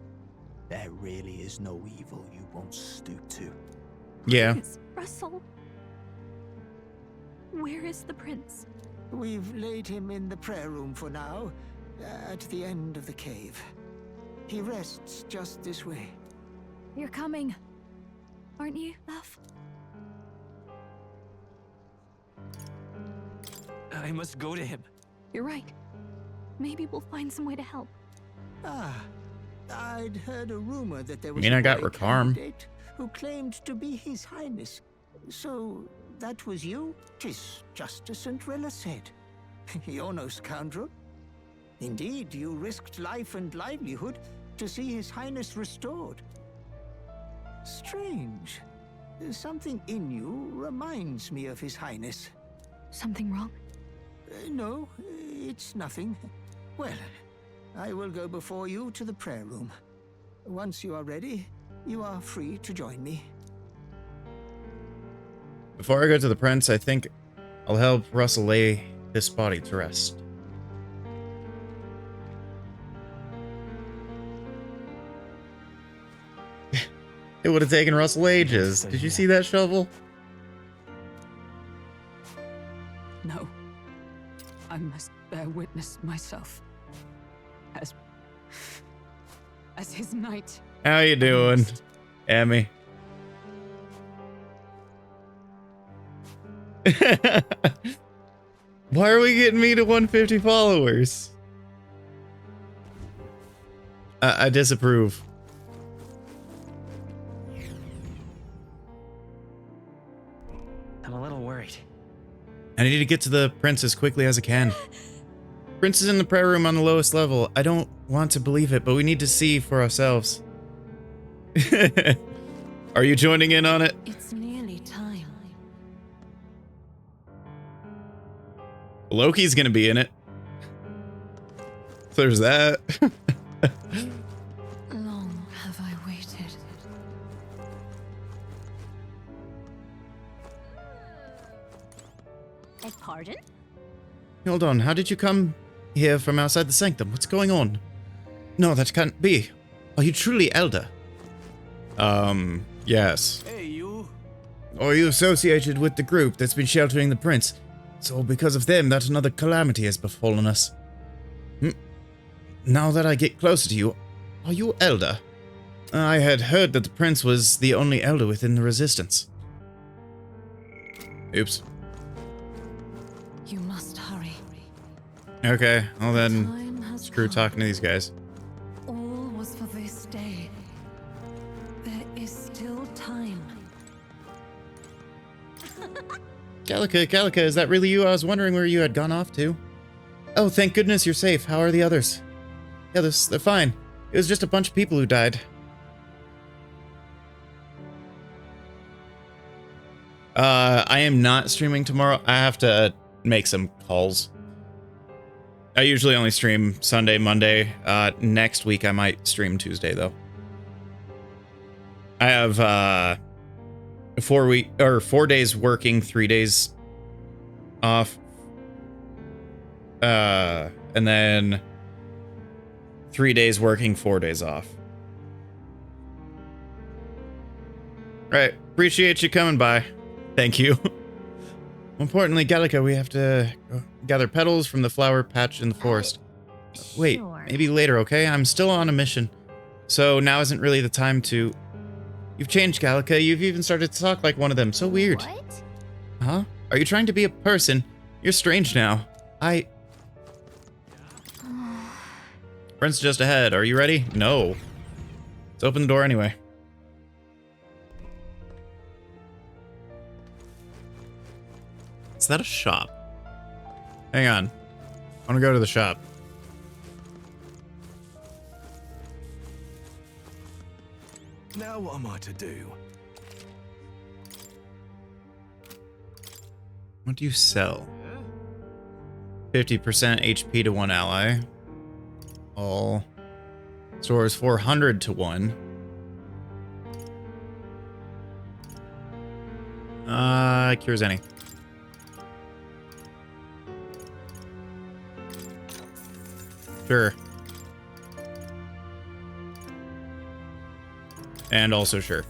there really is no evil you won't stoop to. Yeah. Russell. Where is the prince? We've laid him in the prayer room for now, at the end of the cave. He rests just this way. You're coming, aren't you, love? I must go to him. You're right. Maybe we'll find some way to help. Ah, I'd heard a rumor that there was I a got boy Rakarm. candidate who claimed to be His Highness. So, that was you? 'Tis just as St. Rilla said. You're no scoundrel. Indeed, you risked life and livelihood to see His Highness restored. Strange. Something in you reminds me of His Highness. Something wrong? No, it's nothing. Well, I will go before you to the prayer room. Once you are ready, you are free to join me. Before I go to the prince, I think I'll help Russell lay this body to rest. It would have taken Russell ages. Did you see that shovel? No. I must bear witness myself. As his knight. How you doing, Emmy? Why are we getting me to 150 followers? I disapprove. I'm a little worried. I need to get to the prince as quickly as I can. Prince is in the prayer room on the lowest level. I don't want to believe it, but we need to see for ourselves. Are you joining in on it? It's nearly time. Loki's gonna be in it. There's that. Long have I waited. Beg pardon? Hold on, how did you come here from outside the sanctum? What's going on? No, that can't be. Are you truly Elder? Yes. Hey, you. Or are you associated with the group that's been sheltering the prince? It's all because of them that another calamity has befallen us. Now that I get closer to you, are you Elder? I had heard that the prince was the only Elder within the Resistance. Oops. You must hurry. Okay, well then, Time has screw come. talking to these guys. All was for this day. There is still time. Gallica, is that really you? I was wondering where you had gone off to. Oh, thank goodness you're safe. How are the others? Yeah, they're fine. It was just a bunch of people who died. I am not streaming tomorrow. I have to make some calls. I usually only stream Sunday, Monday. Next week I might stream Tuesday though. I have 4 days working, 3 days off. And then 3 days working, 4 days off. Right. Appreciate you coming by. Thank you. Importantly, Gallica, we have to gather petals from the flower patch in the forest. Wait, maybe later, okay? I'm still on a mission. So now isn't really the time to... You've changed, Gallica. You've even started to talk like one of them. So weird. What? Huh? Are you trying to be a person? You're strange now. Friends just ahead. Are you ready? No. Let's open the door anyway. Is that a shop? Hang on. I want to go to the shop. Now what am I to do? What do you sell? 50% HP to one ally. All. Stores 400 to one. Cures any. Sure. And also sure.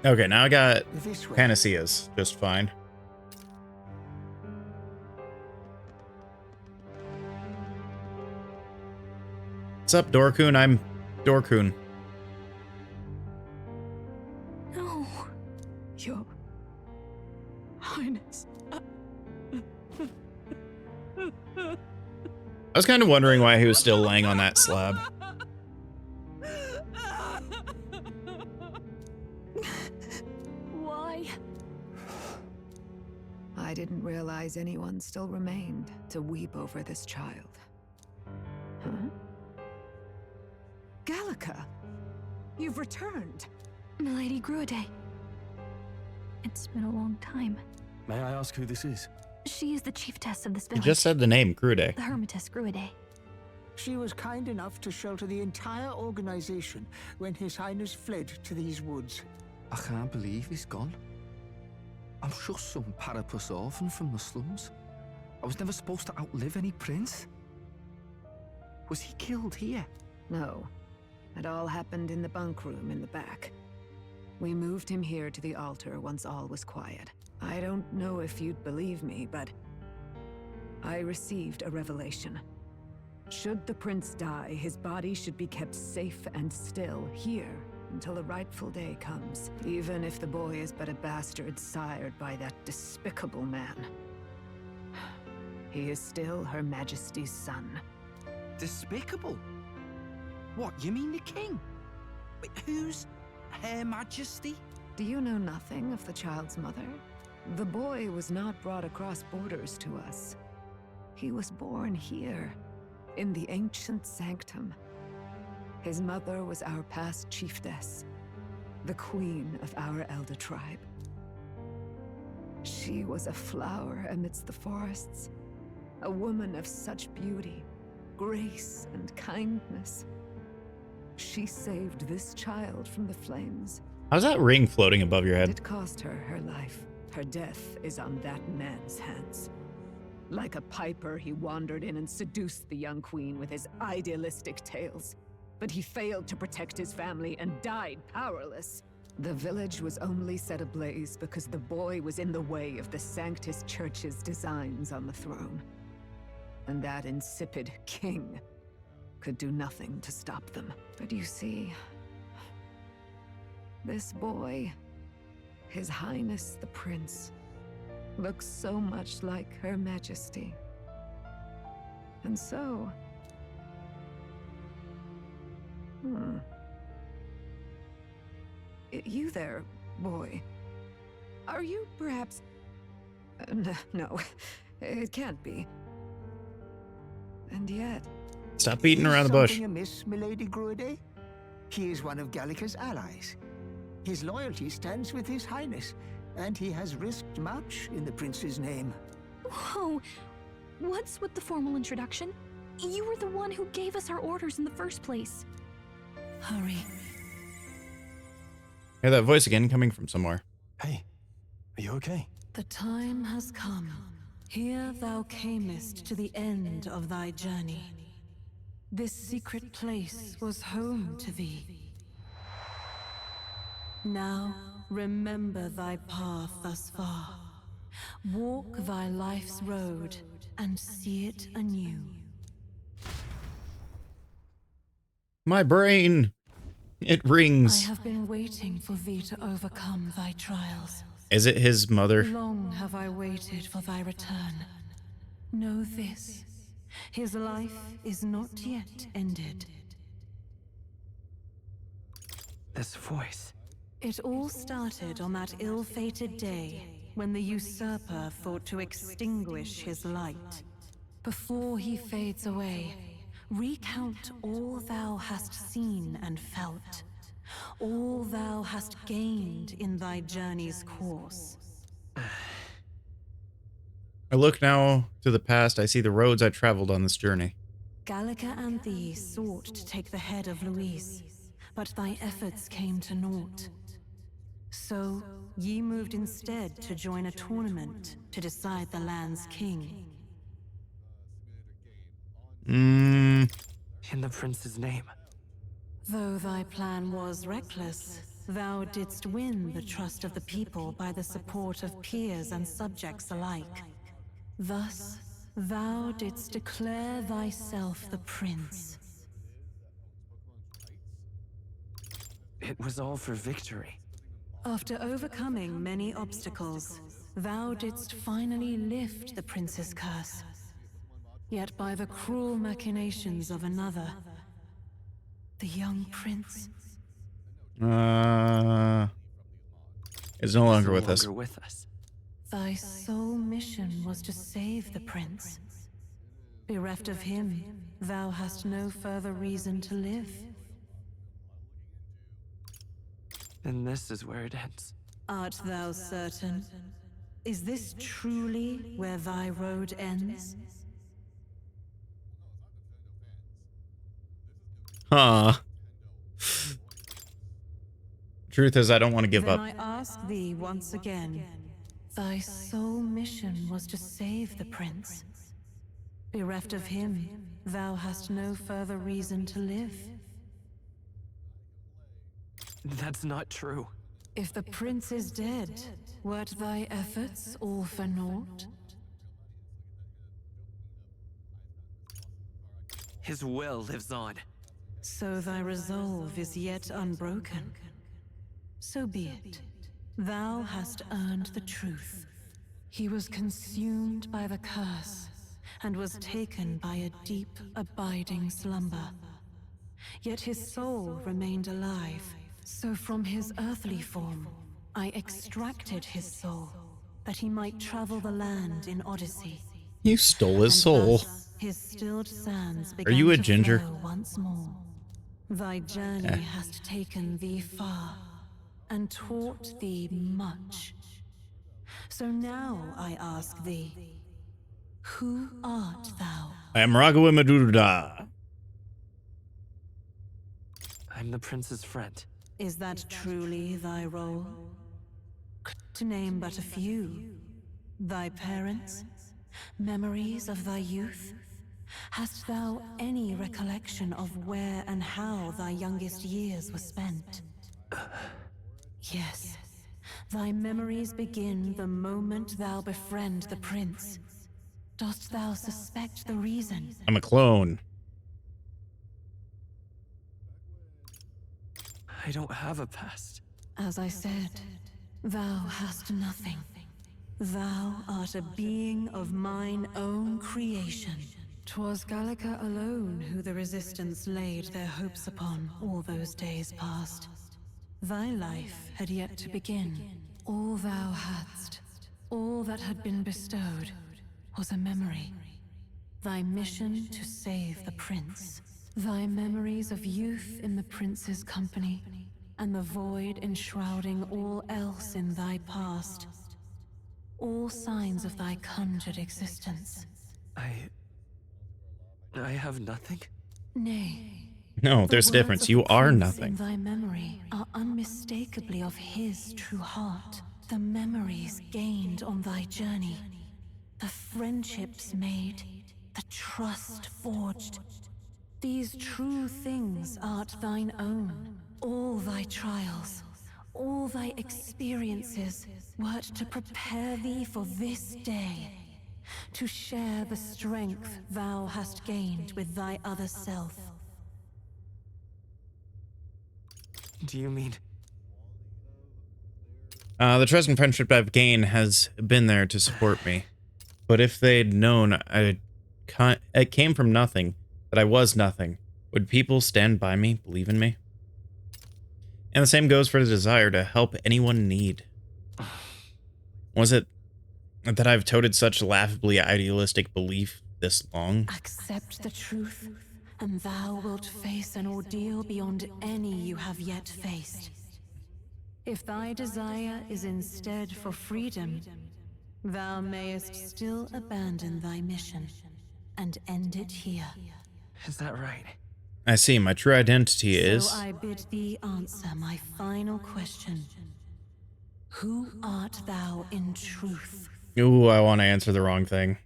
Okay, now I got panaceas just fine. What's up, Dorkun? I'm Dorkun. No, Your Highness. I was kind of wondering why he was still laying on that slab. Why? I didn't realize anyone still remained to weep over this child. Huh? Gallica, you've returned. Milady Gruade. It's been a long time. May I ask who this is? She is the chiefess of this You village. just said the name, Gruade. The Hermitess Gruade. She was kind enough to shelter the entire organization when His Highness fled to these woods. I can't believe he's gone. I'm just some parapus orphan from the slums. I was never supposed to outlive any prince. Was he killed here? No. It all happened in the bunk room in the back. We moved him here to the altar once all was quiet. I don't know if you'd believe me, but I received a revelation. Should the prince die, his body should be kept safe and still here until the rightful day comes, even if the boy is but a bastard sired by that despicable man. He is still Her Majesty's son. Despicable? What, you mean the king? Wait, who's Her Majesty? Do you know nothing of the child's mother? The boy was not brought across borders to us. He was born here, in the ancient sanctum. His mother was our past chiefess, the queen of our elder tribe. She was a flower amidst the forests, a woman of such beauty, grace, and kindness. She saved this child from the flames. How's that ring floating above your head? It cost her her life. Her death is on that man's hands. Like a piper, he wandered in and seduced the young queen with his idealistic tales. But he failed to protect his family and died powerless. The village was only set ablaze because the boy was in the way of the Sanctus Church's designs on the throne. And that insipid king could do nothing to stop them. But you see, this boy, His Highness the Prince, looks so much like Her Majesty. And so... You there, boy. Are you perhaps... no, it can't be. And yet... Stop beating around the bush. Something amiss, milady Gruide? He is one of Gallica's allies. His loyalty stands with His Highness, and he has risked much in the prince's name. Whoa! What's with the formal introduction? You were the one who gave us our orders in the first place. Hurry. Hear that voice again coming from somewhere. Hey, are you okay? The time has come. Here thou camest to the end of thy journey. This secret place was home to thee. Now, remember thy path thus far. Walk thy life's road and see it anew. My brain! It rings. I have been waiting for thee to overcome thy trials. Is it his mother? Long have I waited for thy return. Know this, his life is not yet ended. This voice. It all started on that ill-fated day when the usurper thought to extinguish his light. Before he fades away, recount all thou hast seen and felt, all thou hast gained in thy journey's course. I look now to the past, I see the roads I traveled on this journey. Gallica and thee sought to take the head of Luis, but thy efforts came to naught. So, ye moved instead to join a tournament to decide the land's king. In the prince's name. Though thy plan was reckless, thou didst win the trust of the people by the support of peers and subjects alike. Thus, thou didst declare thyself the prince. It was all for victory. After overcoming many obstacles, thou didst finally lift the prince's curse. Yet by the cruel machinations of another, the young prince... is no longer with us. Thy sole mission was to save the prince. Bereft of him, thou hast no further reason to live. And this is where it ends. Art thou certain? Is this truly where thy road ends? Huh. Truth is, I don't want to give then up. I ask thee once again. Thy sole mission was to save the prince. Bereft of him, thou hast no further reason to live. That's not true. If the prince is dead, wert thy efforts all for naught? His will lives on. So thy resolve is yet unbroken. So be it. Thou hast earned the truth. He was consumed by the curse, and was taken by a deep, abiding slumber. Yet his soul remained alive. So from his earthly form, I extracted his soul, that he might travel the land in Odyssey. You stole his soul. Thus, his stilled sands Are began you a to ginger? flow once more. Thy journey hast taken thee far, and taught thee much. So now I ask thee, who art thou? I am Raghawa Maduda. I'm the prince's friend. Is that truly thy role? To name but a few. Thy parents? Memories of thy youth? Hast thou any recollection of where and how thy youngest years were spent? Yes. Thy memories begin the moment thou befriend the prince. Dost thou suspect the reason? I'm a clone. I don't have a past. As I said, thou hast nothing. Thou art a being of mine own creation. 'Twas Gallica alone who the Resistance laid their hopes upon all those days past. Thy life had yet to begin. All thou hadst, all that had been bestowed, was a memory. Thy mission to save the prince. Thy memories of youth in the prince's company, and the void enshrouding all else in thy past. All signs of thy conjured existence. I have nothing? Nay. No, The there's a words difference. of You the are prince nothing. in thy memory are unmistakably of his true heart. The memories gained on thy journey. The friendships made. The trust forged. These true things art thine own. All thy trials, all thy experiences, wert to prepare thee for this day. To share the strength thou hast gained with thy other self. Do you mean... The trust and friendship I've gained has been there to support me. But if they'd known it came from nothing, that I was nothing, would people stand by me, believe in me? And the same goes for the desire to help anyone in need. Was it that I've toted such laughably idealistic belief this long? Accept the truth, and thou wilt face an ordeal beyond any you have yet faced. If thy desire is instead for freedom, thou mayest still abandon thy mission and end it here. Is that right? I see. My true identity is... So I bid thee answer my final question. Who art thou in truth? Ooh, I want to answer the wrong thing.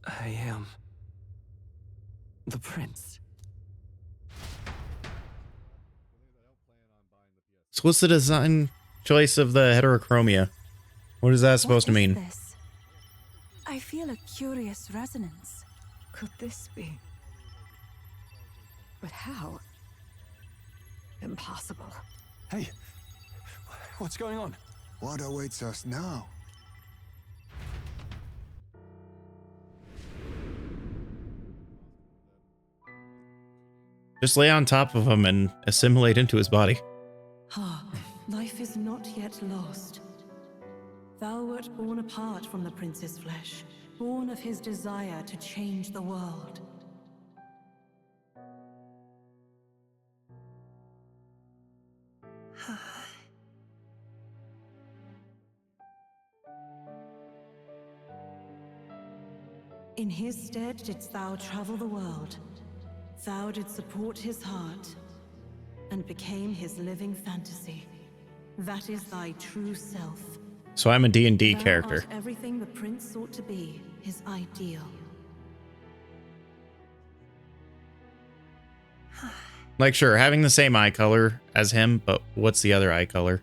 I am... the prince. So what's the design choice of the heterochromia? What is that supposed to mean? This? I feel a curious resonance. Could this be? But how? Impossible. Hey, what's going on? What awaits us now? Just lay on top of him and assimilate into his body. Ah, life is not yet lost. Thou wert born apart from the prince's flesh, born of his desire to change the world. In his stead didst thou travel the world. Thou didst support his heart, and became his living fantasy. That is thy true self. So I'm a D&D Thou character. art everything the prince sought to be, his ideal. Like, sure, having the same eye color as him, but what's the other eye color?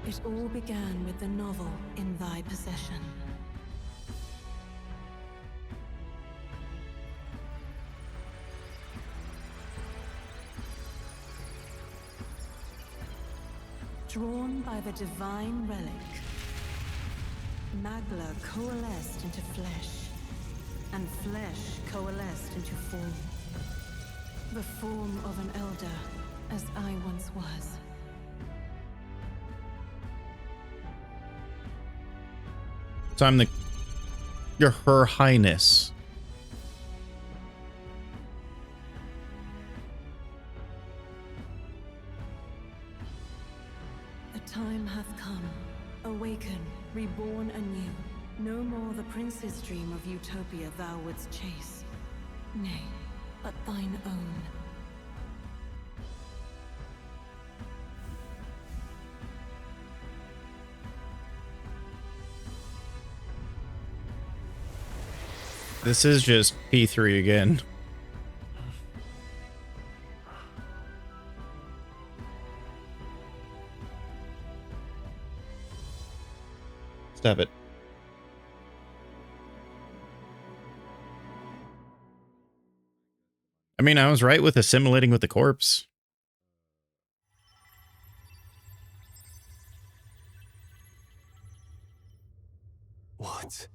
It all began with the novel in thy possession. Drawn by the divine relic, Magla coalesced into flesh, and flesh coalesced into form. The form of an elder, as I once was. So I'm Her Highness. The time hath come. Awaken, reborn anew. No more the prince's dream of utopia thou wouldst chase. Nay, but thine own. This is just P3 again. Stop it. I mean, I was right with assimilating with the corpse. What?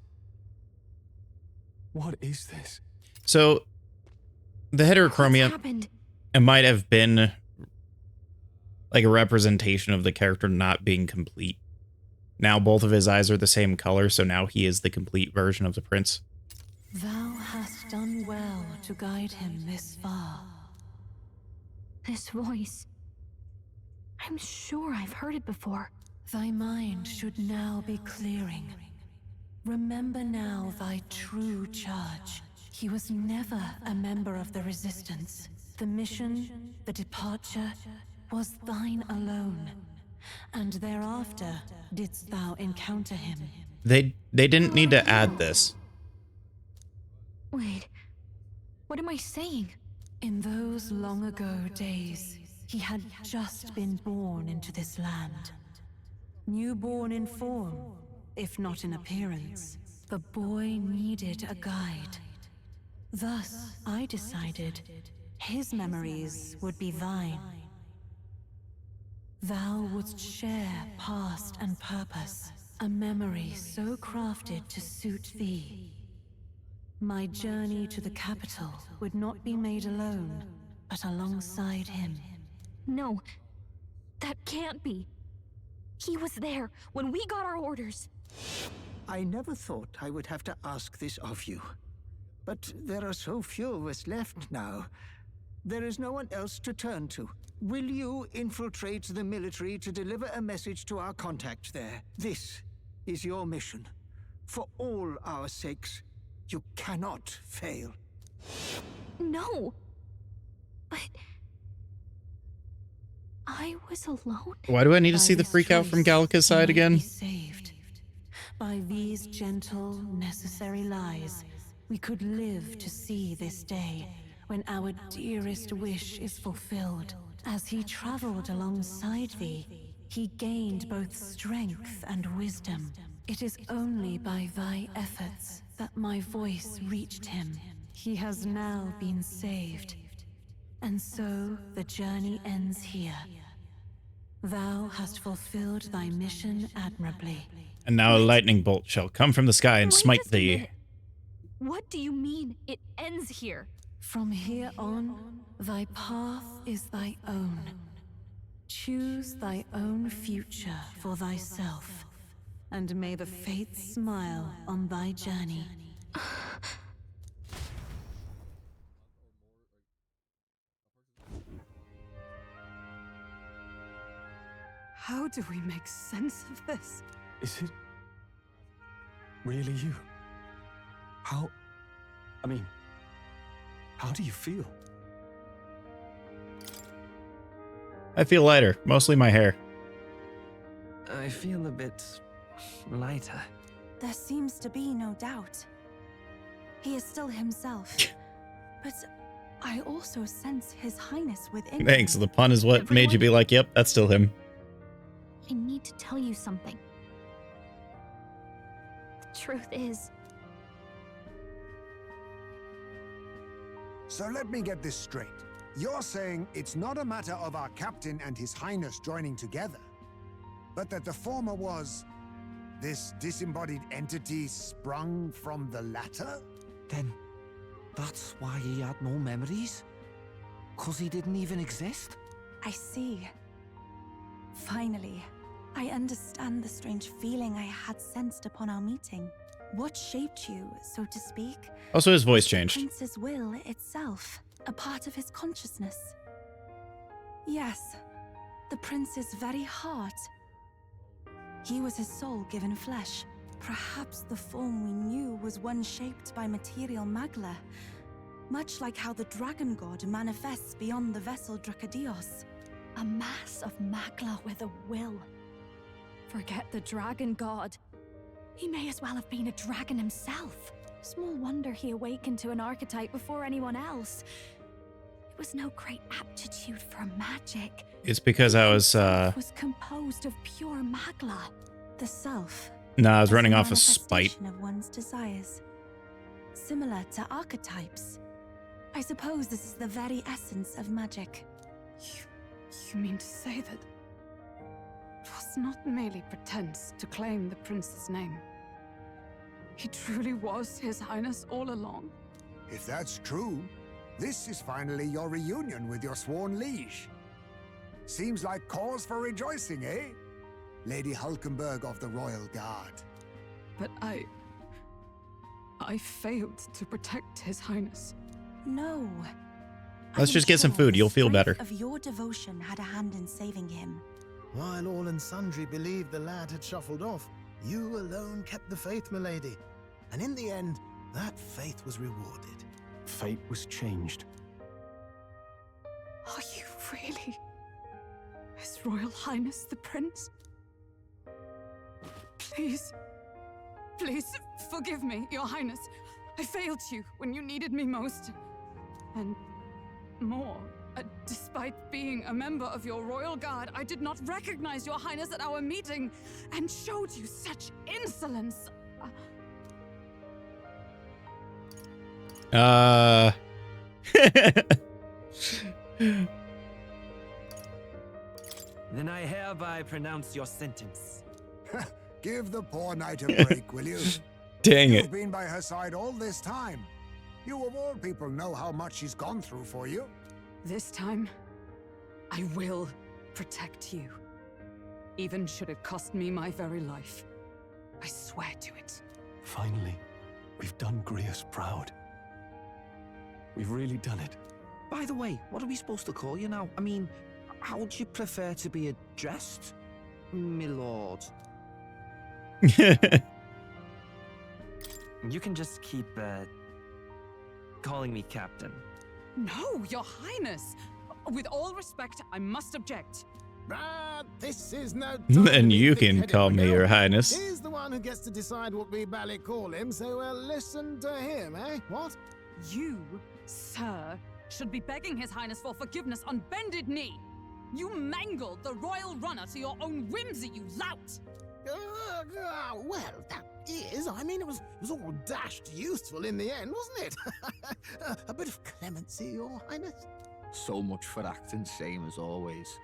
What is this? So, the heterochromia happened? it might have been like a representation of the character not being complete. Now both of his eyes are the same color, so now he is the complete version of the prince. Thou hast done well to guide him this far. This voice. I'm sure I've heard it before. Thy mind should now be clearing. Remember now thy true charge. He was never a member of the Resistance. The mission, the departure, was thine alone. And thereafter didst thou encounter him. They didn't need to add this. Wait, what am I saying? In those long ago days, he had just been born into this land. Newborn in form, if not in appearance, the boy needed a guide. Thus, I decided his memories would be thine. Thou wouldst share past and purpose, a memory so crafted to suit thee. My journey to the capital would not be made alone, but alongside him. No, that can't be. He was there when we got our orders. I never thought I would have to ask this of you. But there are so few of us left now. There is no one else to turn to. Will you infiltrate the military to deliver a message to our contact there? This is your mission. For all our sakes, you cannot fail. No. But I was alone. Why do I need to see the freak out from Gallica's side again? Saved. By these gentle, necessary lies, we could live to see this day when our dearest wish is fulfilled. As he traveled alongside thee, he gained both strength and wisdom. It is only by thy efforts that my voice reached him. He has now been saved. And so the journey ends here. Thou hast fulfilled thy mission admirably. And now a lightning bolt shall come from the sky and Wait smite just a thee. minute. What do you mean it ends here? From here on, thy path is thy own. Choose thy own future for thyself, and may the fates smile on thy journey. How do we make sense of this? Is it really you? How do you feel? I feel lighter, mostly my hair. I feel a bit lighter. There seems to be no doubt. He is still himself. But I also sense His Highness within him. Thanks, the pun is what made you be like, yep, that's still him. I need to tell you something. The truth is, So let me get this straight. You're saying it's not a matter of our captain and His Highness joining together, but that the former was this disembodied entity sprung from the latter? Then that's why he had no memories? 'Cause he didn't even exist? I see. Finally, I understand the strange feeling I had sensed upon our meeting. What shaped you, so to speak? Also, his voice was changed. The prince's will itself, a part of his consciousness. Yes, the prince's very heart. He was his soul given flesh. Perhaps the form we knew was one shaped by material magla, much like how the dragon god manifests beyond the vessel Dracadios. A mass of magla with a will. Forget the dragon god. He may as well have been a dragon himself. Small wonder he awakened to an archetype before anyone else. It was no great aptitude for magic. It's because I was, was composed of pure magla. The self. I was as a running off of spite. manifestation of one's desires. Similar to archetypes. I suppose this is the very essence of magic. You mean to say that it was not merely pretense to claim the prince's name? He truly was His Highness all along. If that's true, this is finally your reunion with your sworn liege. Seems like cause for rejoicing, eh? Lady Hulkenberg of the Royal Guard. But I failed to protect His Highness. No. Let's just get some food. You'll feel better. Of your devotion had a hand in saving him. While all and sundry believed the lad had shuffled off, you alone kept the faith, milady. And in the end, that faith was rewarded. Fate was changed. Are you really His Royal Highness the Prince? Please, please forgive me, Your Highness. I failed you when you needed me most. And more, despite being a member of your Royal Guard, I did not recognize Your Highness at our meeting and showed you such insolence. Then I hereby pronounce your sentence. Give the poor knight a break, will you? Dang it. You've been by her side all this time. You of all people know how much she's gone through for you. This time, I will protect you. Even should it cost me my very life. I swear to it. Finally, we've done Grius proud. We've really done it. By the way, what are we supposed to call you now? I mean, how would you prefer to be addressed, milord? You can just keep, calling me Captain. No, Your Highness! With all respect, I must object. This is no Then you can call me Your Highness. He's the one who gets to decide what we bally call him, so we'll listen to him, eh? What? You, sir, should be begging His Highness for forgiveness on bended knee. You mangled the royal runner to your own whimsy, you lout! Well, that is. I mean, it was all dashed useful in the end, wasn't it? A bit of clemency, Your Highness. So much for acting same as always.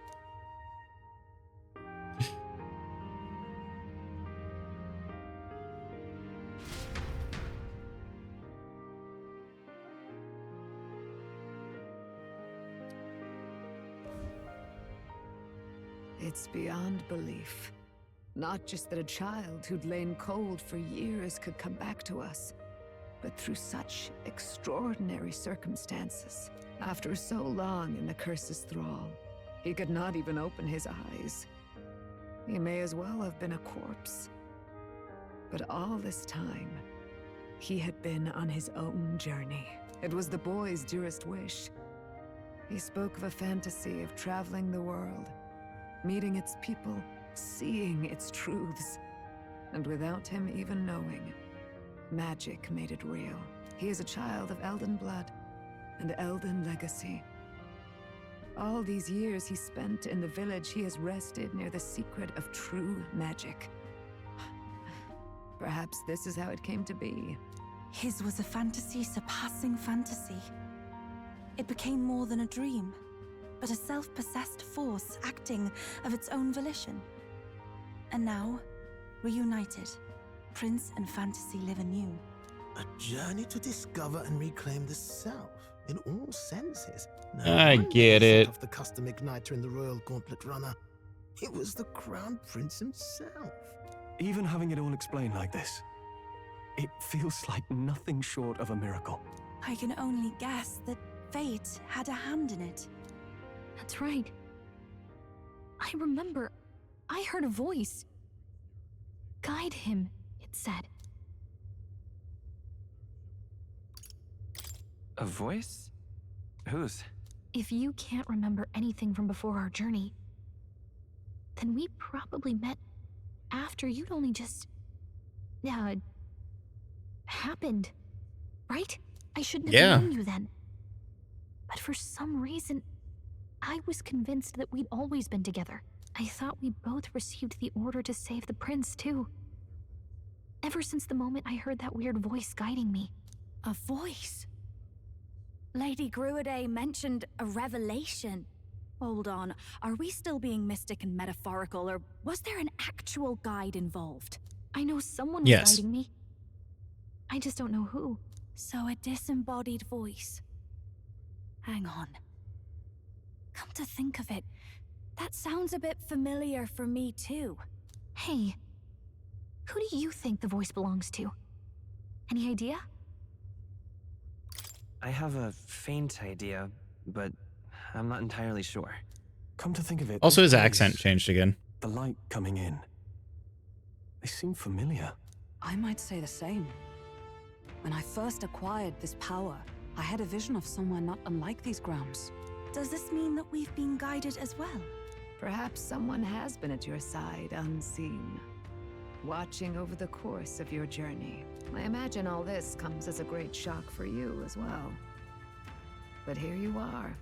It's beyond belief. Not just that a child who'd lain cold for years could come back to us, but through such extraordinary circumstances. After so long in the curse's thrall, he could not even open his eyes. He may as well have been a corpse. But all this time, he had been on his own journey. It was the boy's dearest wish. He spoke of a fantasy of traveling the world, meeting its people, seeing its truths. And without him even knowing, magic made it real. He is a child of Elden blood and Elden legacy. All these years he spent in the village, he has rested near the secret of true magic. Perhaps this is how it came to be. His was a fantasy surpassing fantasy. It became more than a dream, but a self-possessed force acting of its own volition. And now, reunited, Prince and fantasy live anew. A journey to discover and reclaim the self, in all senses. I get it. Of the custom igniter in the Royal Gauntlet Runner. It was the Crown Prince himself. Even having it all explained like this, it feels like nothing short of a miracle. I can only guess that fate had a hand in it. That's right. I remember, I heard a voice. Guide him, it said. A voice? Whose? If you can't remember anything from before our journey, then we probably met after you'd only just... happened. Right? I shouldn't have known you then. But for some reason, I was convinced that we'd always been together. I thought we both received the order to save the prince, too. Ever since the moment I heard that weird voice guiding me. A voice? Lady Gruaday mentioned a revelation. Hold on, are we still being mystic and metaphorical, or was there an actual guide involved? I know someone was guiding me. I just don't know who. So a disembodied voice. Hang on. Come to think of it, that sounds a bit familiar for me too. Hey, who do you think the voice belongs to? Any idea? I have a faint idea, but I'm not entirely sure. Come to think of it, Also, this his accent place, changed again. the light coming in. They seem familiar. I might say the same. When I first acquired this power, I had a vision of somewhere not unlike these grounds. Does this mean that we've been guided as well? Perhaps someone has been at your side unseen, watching over the course of your journey. I imagine all this comes as a great shock for you as well. But here you are,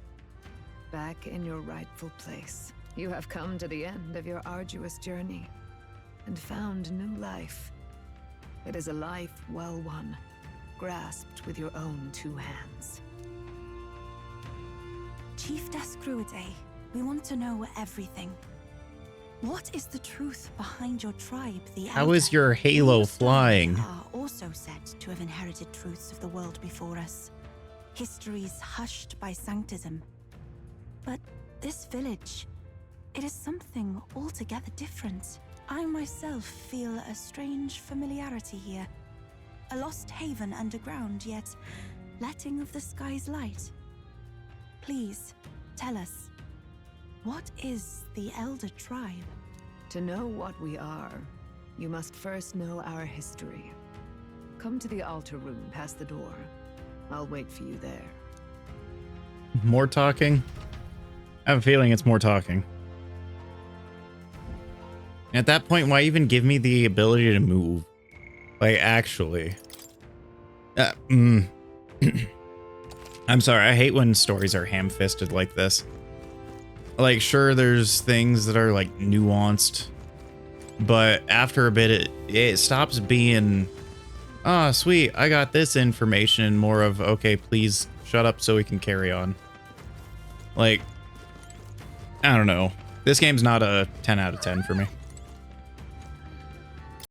back in your rightful place. You have come to the end of your arduous journey and found new life. It is a life well won, grasped with your own two hands. Chief Descruide, we want to know everything. What is the truth behind your tribe, the How Elder? is your halo flying? Are also said to have inherited truths of the world before us. Histories hushed by sanctism. But this village, it is something altogether different. I myself feel a strange familiarity here. A lost haven underground, yet letting of the sky's light. Please, tell us, what is the Elder Tribe? To know what we are, you must first know our history. Come to the altar room past the door. I'll wait for you there. More talking? I have a feeling it's more talking. At that point, why even give me the ability to move? Like, actually. I'm sorry, I hate when stories are ham-fisted like this. Like, sure, there's things that are, like, nuanced. But after a bit, it stops being, oh, sweet, I got this information, and more of, okay, please shut up so we can carry on. Like, I don't know. This game's not a 10 out of 10 for me.